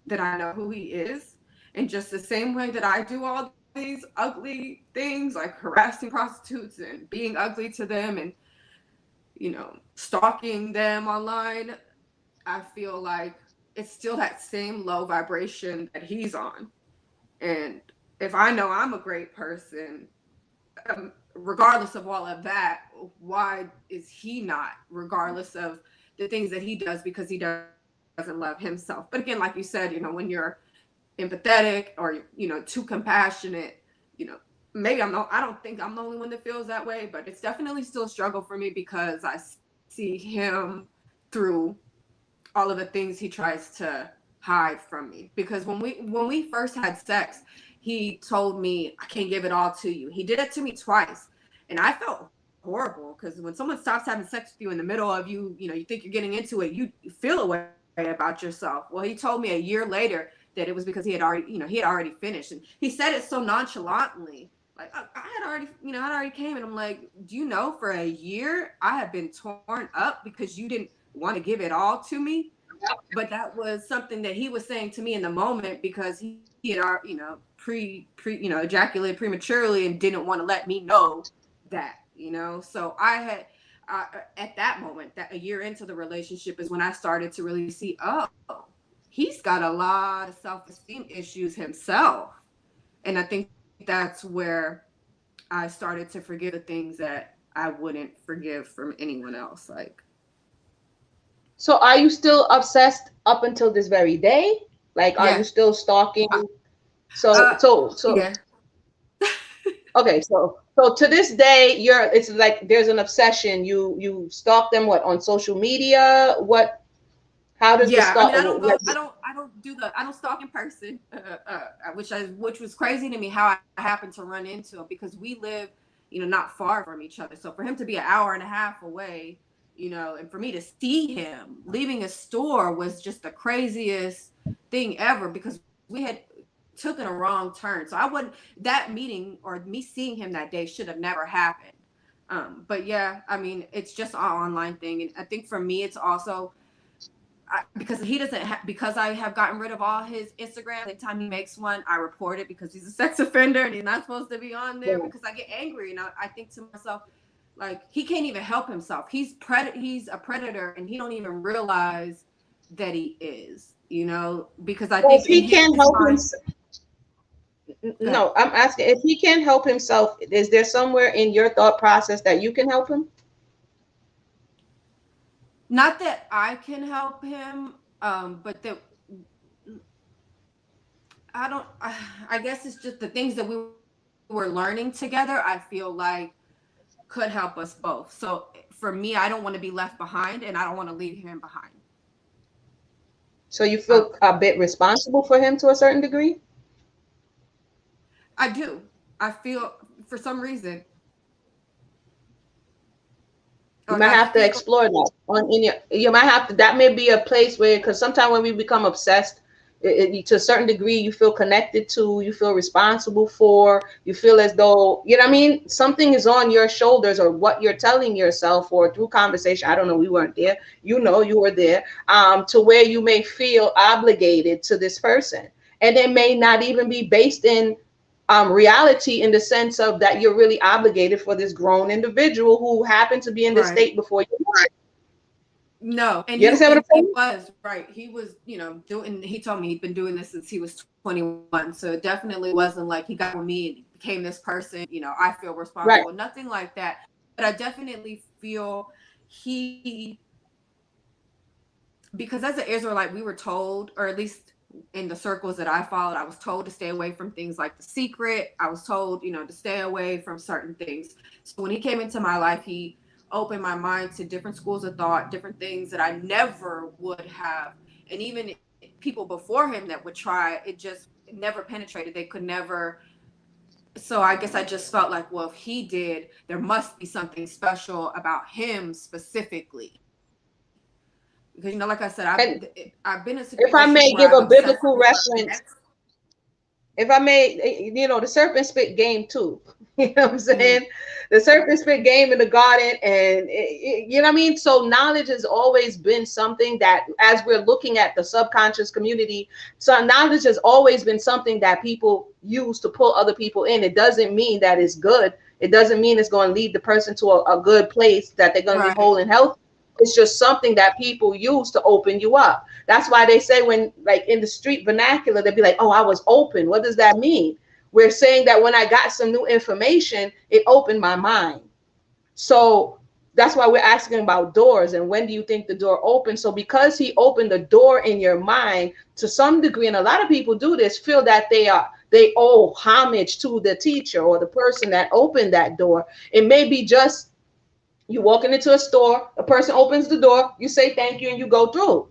that I know who he is. And just the same way that I do all these ugly things, like harassing prostitutes and being ugly to them, and stalking them online, I feel like it's still that same low vibration that he's on. And if I know I'm a great person, regardless of all of that, why is he not, regardless of the things that he does, because he doesn't love himself? But again, like you said, when you're empathetic, or too compassionate, maybe I don't think I'm the only one that feels that way, but it's definitely still a struggle for me, because I see him through all of the things he tries to hide from me. Because when we first had sex, he told me, I can't give it all to you. He did it to me twice, and I felt horrible, because when someone stops having sex with you in the middle of you think you're getting into it, you feel a way about yourself. Well, he told me a year later that it was because he had already finished, and he said it so nonchalantly, like, I'd already came. And I'm like, do you know, for a year I have been torn up because you didn't want to give it all to me? But that was something that he was saying to me in the moment, because he had already, ejaculated prematurely and didn't want to let me know that. So I had, at that moment, that a year into the relationship, is when I started to really see, oh, he's got a lot of self-esteem issues himself. And I think that's where I started to forgive the things that I wouldn't forgive from anyone else. Like, So are you still obsessed up until this very day? Like, are you yeah, still stalking? So yeah, okay, so to this day, it's like there's an obsession. You stalk them, what, on social media? What? How does the yeah. I mean, stalk I don't like? go, I don't stalk in person, which was crazy to me, how I happened to run into him, because we live, not far from each other. So for him to be an hour and a half away, and for me to see him leaving a store was just the craziest thing ever, because we had took in a wrong turn. So I wouldn't, that meeting or me seeing him that day should have never happened. But yeah, I mean, it's just an online thing. And I think for me, it's also, because he doesn't because I have gotten rid of all his Instagram. Anytime he makes one, I report it, because he's a sex offender and he's not supposed to be on there, because I get angry, and I think to myself, like, he can't even help himself. He's a predator, and he don't even realize that he is, because I Well, if think in he his can't help mind. himself, Go ahead. no, I'm asking, if he can't help himself, is there somewhere in your thought process that you can help him? Not that I can help him, but that I don't. I guess it's just the things that we were learning together, I feel like could help us both. So for me, I don't want to be left behind, and I don't want to leave him behind. So you Um, feel a bit responsible for him to a certain degree? I do. I feel, for some reason, You like might I have to feel. explore that on in your. You might have to. That may be a place where, because sometimes when we become obsessed, to a certain degree, you feel connected to, you feel responsible for, you feel as though, you know what I mean, something is on your shoulders, or what you're telling yourself, or through conversation. I don't know. We weren't there. You were there. To where you may feel obligated to this person, and it may not even be based in reality, in the sense of that you're really obligated for this grown individual who happened to be in this Right. state before you. No, and You understand what I'm he saying? was right. He was, doing. He told me he'd been doing this since he was 21. So it definitely wasn't like he got with me and became this person. I feel Right. responsible. Nothing like that. But I definitely feel he, because as an Israelite, we were told, or at least in the circles that I followed, I was told to stay away from things like The Secret. I was told, to stay away from certain things. So when he came into my life, he opened my mind to different schools of thought, different things that I never would have. And even people before him that would try, it just never penetrated. They could never. So I guess I just felt like, well, if he did, there must be something special about him specifically. Because, like I said, And I've been in situations if where I I've may give a obsessed over biblical an ex. reference, if I may, the serpent spit game too. You know what I'm Mm, saying? The serpent spit game in the garden, and you know what I mean. So knowledge has always been something that, as we're looking at the subconscious community, so knowledge has always been something that people use to pull other people in. It doesn't mean that it's good. It doesn't mean it's going to lead the person to a good place that they're going to be right. whole and healthy. It's just something that people use to open you up. That's why they say, when, like, in the street vernacular, they'd be like, "Oh, I was open." What does that mean? We're saying that when I got some new information, it opened my mind. So that's why we're asking about doors and when do you think the door opened. So because he opened the door in your mind to some degree, and a lot of people do this, feel that they owe homage to the teacher or the person that opened that door. It may be just you walking into a store, a person opens the door, you say thank you, and you go through,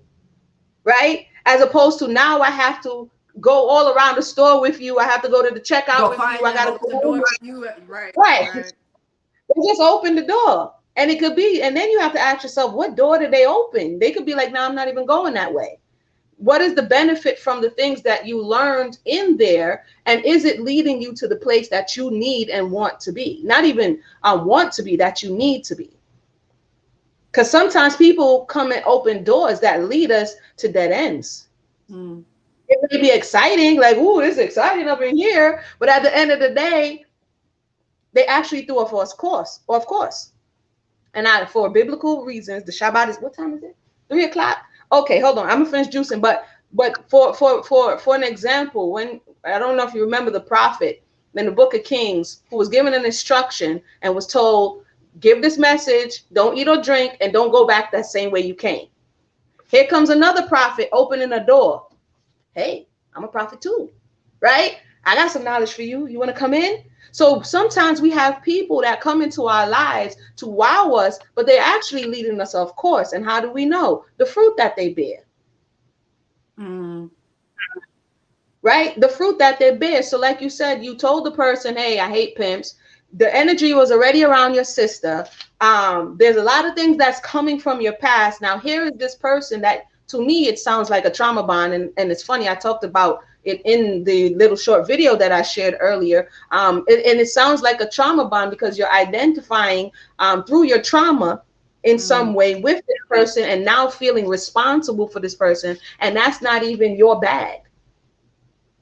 right? As opposed to, now I have to go all around the store with you. I have to go to the checkout Go with you. find I them, got to open the go. door for you. Right, Right. right. They just open the door. And it could be, and then you have to ask yourself, what door did they open? They could be like, no, I'm not even going that way. What is the benefit from the things that you learned in there? And is it leading you to the place that you need and want to be? Not even want to be, that you need to be. Because sometimes people come and open doors that lead us to dead ends. Mm, It may be exciting, like, ooh, it's exciting up in here. But at the end of the day, they actually threw a false course, or of course. And for biblical reasons, the Shabbat is, what time is it? 3 o'clock. Okay, hold on. I'm gonna finish juicing. But for an example, when, I don't know if you remember the prophet in the book of Kings, who was given an instruction and was told, give this message, don't eat or drink, and don't go back that same way you came. Here comes another prophet opening a door. Hey, I'm a prophet too, right? I got some knowledge for you. You want to come in? So sometimes we have people that come into our lives to wow us, but they're actually leading us off course. And how do we know? The fruit that they bear, mm, right? The fruit that they bear. So, like you said, you told the person, hey, I hate pimps. The energy was already around your sister. There's a lot of things that's coming from your past. Now, here is this person that, to me, it sounds like a trauma bond. And it's funny, I talked about it in the little short video that I shared earlier. And it sounds like a trauma bond because you're identifying through your trauma in some mm, way with this person and now feeling responsible for this person. And that's not even your bag.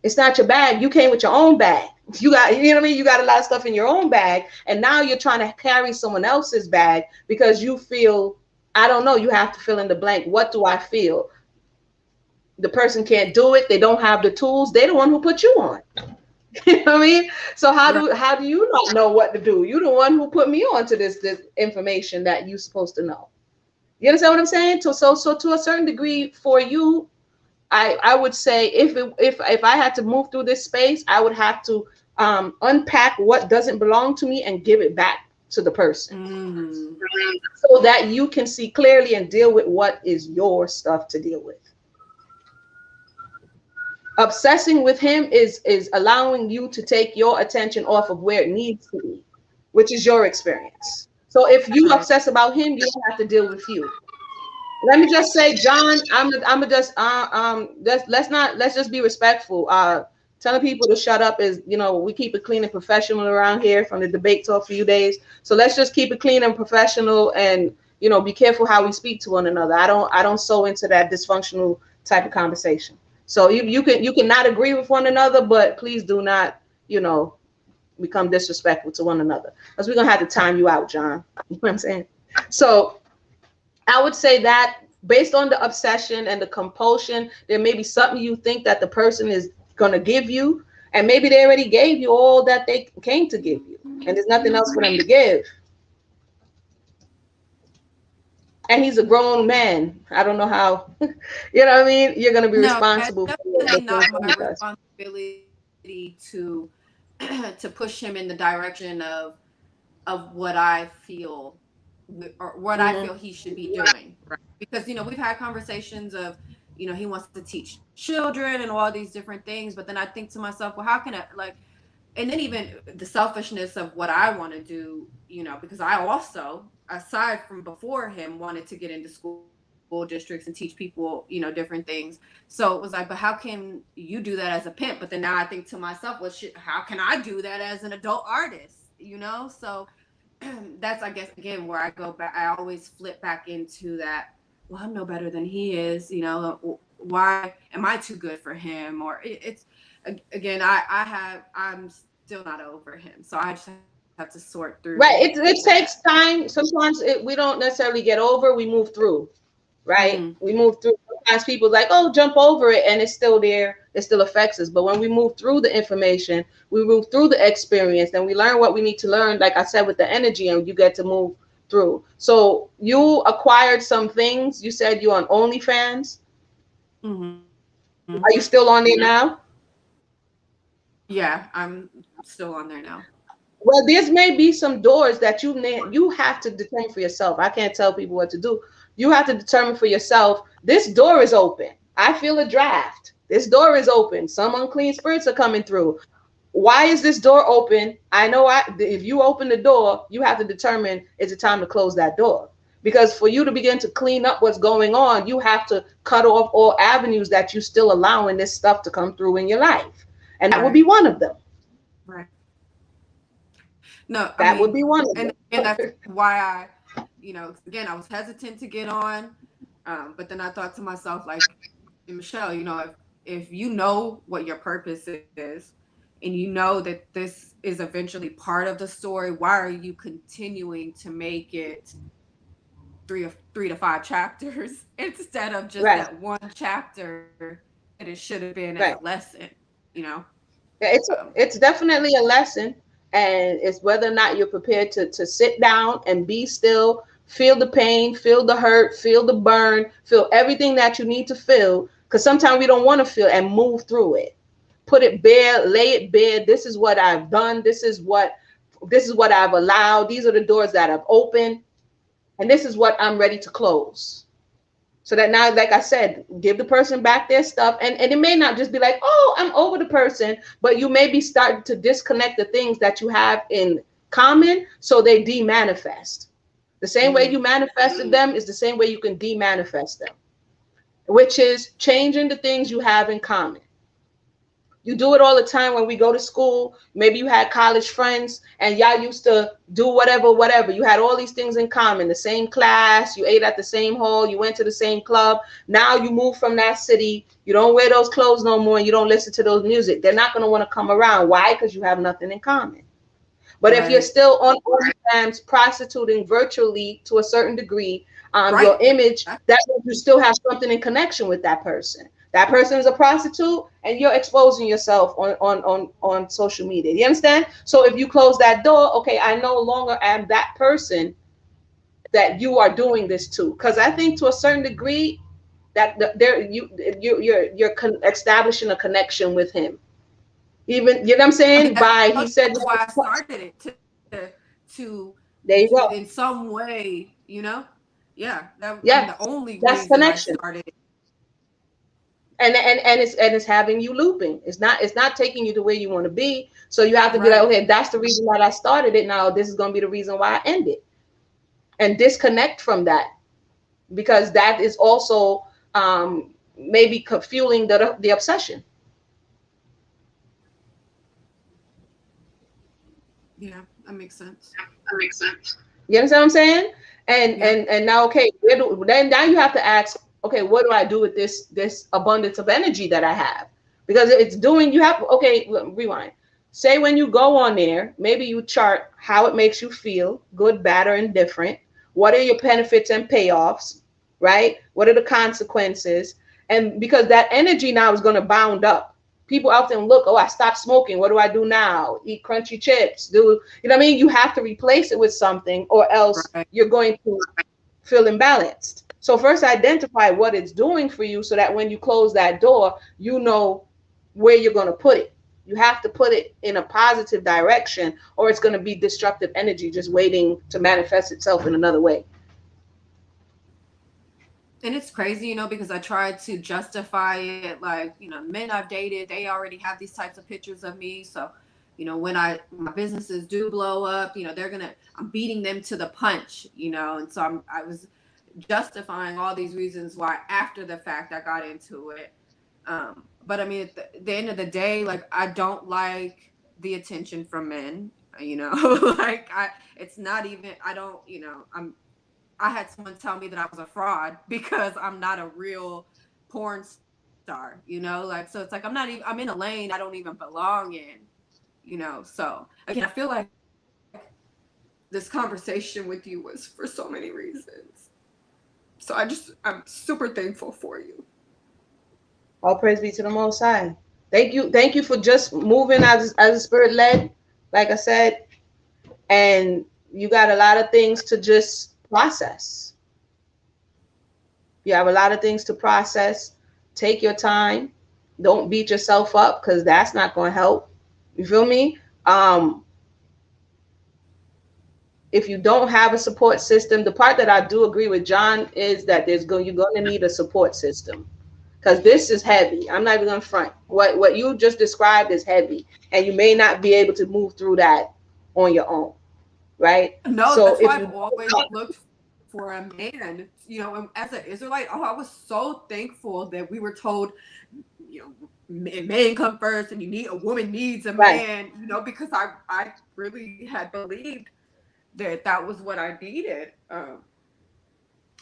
It's not your bag. You came with your own bag. You got, you know what I mean? You got a lot of stuff in your own bag. And now you're trying to carry someone else's bag because you feel, I don't know, you have to fill in the blank. What do I feel? The person can't do it. They don't have the tools. They're the one who put you on. You know what I mean? So right. how do you not know what to do? You're the one who put me on to this information that you're supposed to know. You understand what I'm saying? So to a certain degree, for you, I would say, if I had to move through this space, I would have to unpack what doesn't belong to me and give it back to the person, Mm, so that you can see clearly and deal with what is your stuff to deal with. Obsessing with him is allowing you to take your attention off of where it needs to be, which is your experience. So if you right. obsess about him, you don't have to deal with you. Let me just say, John, I'm just let's just be respectful. Telling people to shut up is, we keep it clean and professional around here from the debate talk for a few days. So let's just keep it clean and professional, and be careful how we speak to one another. I don't sow into that dysfunctional type of conversation. So you can not agree with one another, but please do not become disrespectful to one another, because we're gonna have to time you out, John. You know what I'm saying? So I would say that based on the obsession and the compulsion, there may be something you think that the person is going to give you, and maybe they already gave you all that they came to give you, and there's nothing else for them to give. And he's a grown man. I don't know how, you know what I mean? You're going to be No, that's responsible for the definitely things not that my he does. responsibility to to push him in the direction of what I feel or what I Hmm. feel he should be doing, right? Because we've had conversations of he wants to teach children and all these different things, but then I think to myself, well, how can I like, and then even the selfishness of what I want to do, because I also, aside from before him, wanted to get into school districts and teach people, different things. So it was like, but how can you do that as a pimp? But then now I think to myself, well, shit, how can I do that as an adult artist? So that's, I guess, again, where I go back. I always flip back into that. Well, I'm no better than he is. Why am I too good for him? Or it's again, I'm still not over him. So I just have to sort through Right. that. It takes time. Sometimes we don't necessarily get over, we move through. Right? Mm-hmm. We move through. Sometimes people like, oh, jump over it, and it's still there. It still affects us. But when we move through the information, we move through the experience, and we learn what we need to learn. Like I said, with the energy, and you get to move through. So you acquired some things. You said you on OnlyFans. Mm-hmm. Are you still on there now? Yeah, I'm still on there now. Well, there's may be some doors that you have to determine for yourself. I can't tell people what to do. You have to determine for yourself. This door is open. I feel a draft. This door is open. Some unclean spirits are coming through. Why is this door open? I know if you open the door, you have to determine is it time to close that door. Because for you to begin to clean up what's going on, you have to cut off all avenues that you still allowing this stuff to come through in your life. And that would be Right. one of them. Right. No, I That would mean, be one of and that's them. why again, I was hesitant to get on, but then I thought to myself, like, Michelle, if you know what your purpose is, and you know that this is eventually part of the story, why are you continuing to make it three to five chapters instead of just Right, that one chapter that it should have been as a right. lesson, you know? Yeah, it's definitely a lesson, and it's whether or not you're prepared to sit down and be still, feel the pain, feel the hurt, feel the burn, feel everything that you need to feel. Because sometimes we don't want to feel and move through it. Put it bare, lay it bare. This is what I've done. This is what I've allowed. These are the doors that I've opened, and this is what I'm ready to close. So that now, like I said, give the person back their stuff. And it may not just be like, oh, I'm over the person, but you may be starting to disconnect the things that you have in common so they de-manifest. The same way you Mm, manifested them is the same way you can de-manifest them, which is changing the things you have in common. You do it all the time when we go to school. Maybe you had college friends and y'all used to do whatever, whatever. You had all these things in common, the same class, you ate at the same hall, you went to the same club. Now you move from that city, you don't wear those clothes no more, and you don't listen to those music. They're not going to want to come around. Why? Because you have nothing in common. But if you're right. still on OnlyFans prostituting virtually to a certain degree, your Right. image, That, that means you still have something in connection with that person. That person is a prostitute, and you're exposing yourself on social media. You understand? So if you close that door, okay, I no longer am that person that you are doing this to. Because I think to a certain degree that there you're establishing a connection with him. Even you know what I'm I mean, saying? By he said, that's why I started it to there you in go. some way, yeah. That, I mean, Yeah, the only that's reason I connection. started. And it's having you looping. It's not taking you to where you want to be. So you have to be like, Right. okay, that's the reason that I started it. Now this is going to be the reason why I end it, and disconnect from that, because that is also maybe fueling the obsession. Yeah, that makes sense. You understand what I'm saying? And Yeah. and and now, okay, then now you have to ask, okay, what do I do with this abundance of energy that I have? Because it's doing. You have, okay. Rewind. Say when you go on there, maybe you chart how it makes you feel, good, bad, or indifferent. What are your benefits and payoffs, right? What are the consequences? And because that energy now is going to bound up. People often look, oh, I stopped smoking. What do I do now? Eat crunchy chips. Do you know what I mean? You have to replace it with something, or else Right. you're going to feel imbalanced. So first identify what it's doing for you so that when you close that door, you know where you're going to put it. You have to put it in a positive direction, or it's going to be destructive energy just waiting to manifest itself in another way. And it's crazy, because I tried to justify it, like, men I've dated, they already have these types of pictures of me. So, when my businesses do blow up, I'm beating them to the punch, and so I was justifying all these reasons why after the fact I got into it. But I mean, at the end of the day, like, I don't like the attention from men, like, it's not even, I don't, I had someone tell me that I was a fraud because I'm not a real porn star, like, so it's like, I'm in a lane I don't even belong in, so again, I feel like this conversation with you was for so many reasons. So I'm super thankful for you. All praise be to the Most High. Thank you for just moving as a spirit led, like I said, and you got a lot of things to just process. You have a lot of things to process. Take your time. Don't beat yourself up because that's not going to help. You feel me? If you don't have a support system, the part that I do agree with John is that you're going to need a support system because this is heavy. I'm not even going to front. What you just described is heavy, and you may not be able to move through that on your own, right? No, So that's if why I've you always looked for a man. And as an Israelite, I was so thankful that we were told, man come first, and a woman needs a right, man, because I really had believed that was what I needed.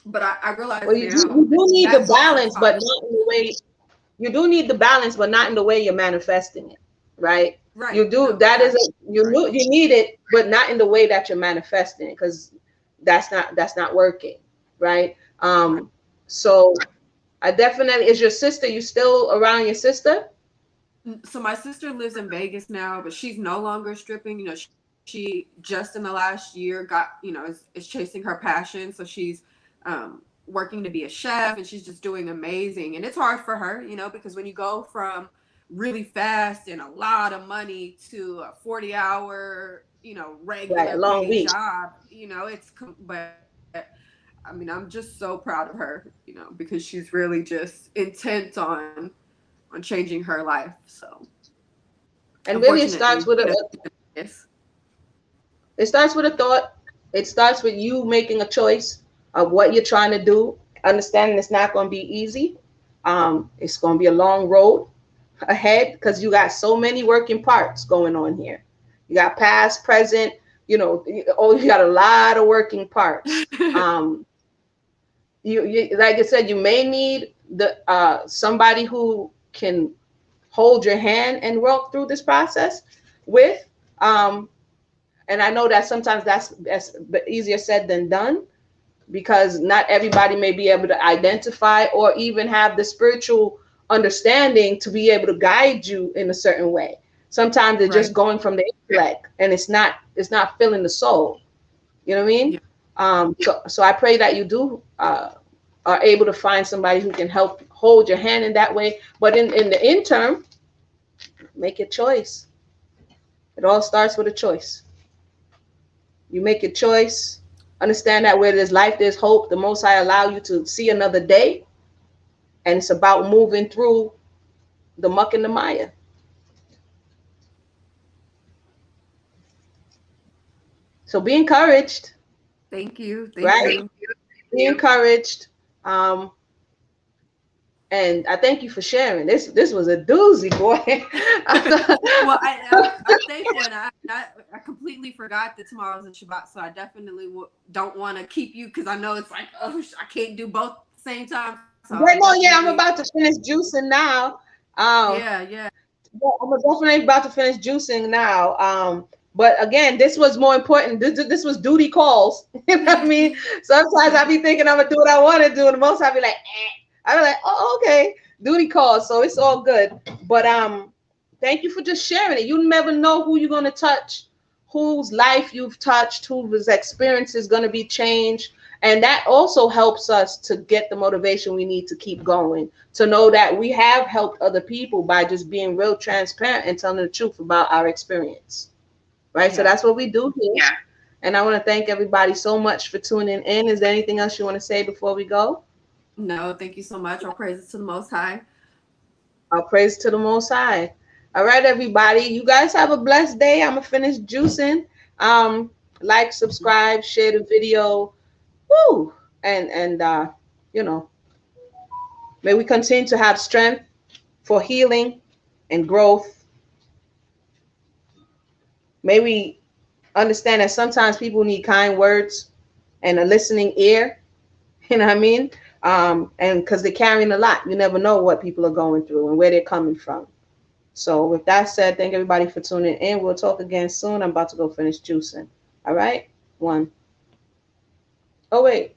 But I realize well, now you do need the that's also balance, but toxic. not in the way you do need the balance, but not in the way you're manifesting it, right? Right. You do No, that is exactly. Right. you need it, but not in the way that you're manifesting it, because that's not working, right? Right. So I definitely is your sister. You still around your sister? So my sister lives in Vegas now, but she's no longer stripping. She just in the last year is chasing her passion. So she's working to be a chef, and she's just doing amazing. And it's hard for her, because when you go from really fast and a lot of money to a 40-hour, Right, a regular long paid week. job, but I mean, I'm just so proud of her, because she's really just intent on changing her life. So And really, unfortunately, yes. it starts with a thought. It starts with you making a choice of what you're trying to do. Understanding it's not going to be easy. It's going to be a long road ahead because you got so many working parts going on here. You got past, present. You got a lot of working parts. You like I said, you may need the somebody who can hold your hand and walk through this process with. Um, and I know that sometimes that's easier said than done because not everybody may be able to identify or even have the spiritual understanding to be able to guide you in a certain way. Sometimes they're Right. just going from the intellect and it's not filling the soul. You know what I Yeah. mean? So I pray that you do are able to find somebody who can help hold your hand in that way. But in the interim, make a choice. It all starts with a choice. You make a choice. Understand that where there's life, there's hope. The Most High allow you to see another day, and it's about moving through the muck and the mire. So be encouraged, Thank you. Thank right? you. Be encouraged. Um, and I thank you for sharing. This was a doozy, boy. Well, I'm thankful, and I completely forgot that tomorrow's a Shabbat, so I definitely don't want to keep you because I know it's like, oh, I can't do both at the same time. So I'm Right, no, yeah, definitely, I'm about to finish juicing now. yeah, yeah. I'm definitely about to finish juicing now. But again, this was more important. This was duty calls. You know what I mean? Sometimes I be thinking I'm gonna do what I want to do, and the most I be like, I be like, oh, okay, duty calls. So it's all good. But thank you for just sharing it. You never know who you're gonna touch, whose life you've touched, whose experience is gonna be changed. And that also helps us to get the motivation we need to keep going, to know that we have helped other people by just being real transparent and telling the truth about our experience. Right? So Yeah. that's what we do here. Yeah. And I want to thank everybody so much for tuning in. Is there anything else you want to say before we go? No, thank you so much. All praises to the Most High. I'll praise to the Most High. All right, everybody. You guys have a blessed day. I'm gonna finish juicing. Like, subscribe, share the video. Woo! And you know, may we continue to have strength for healing and growth. May we understand that sometimes people need kind words and a listening ear. You know what I mean? And because they're carrying a lot, you never know what people are going through and where they're coming from. So with that said, thank everybody for tuning in. We'll talk again soon. I'm about to go finish juicing. All right? One. Oh, wait.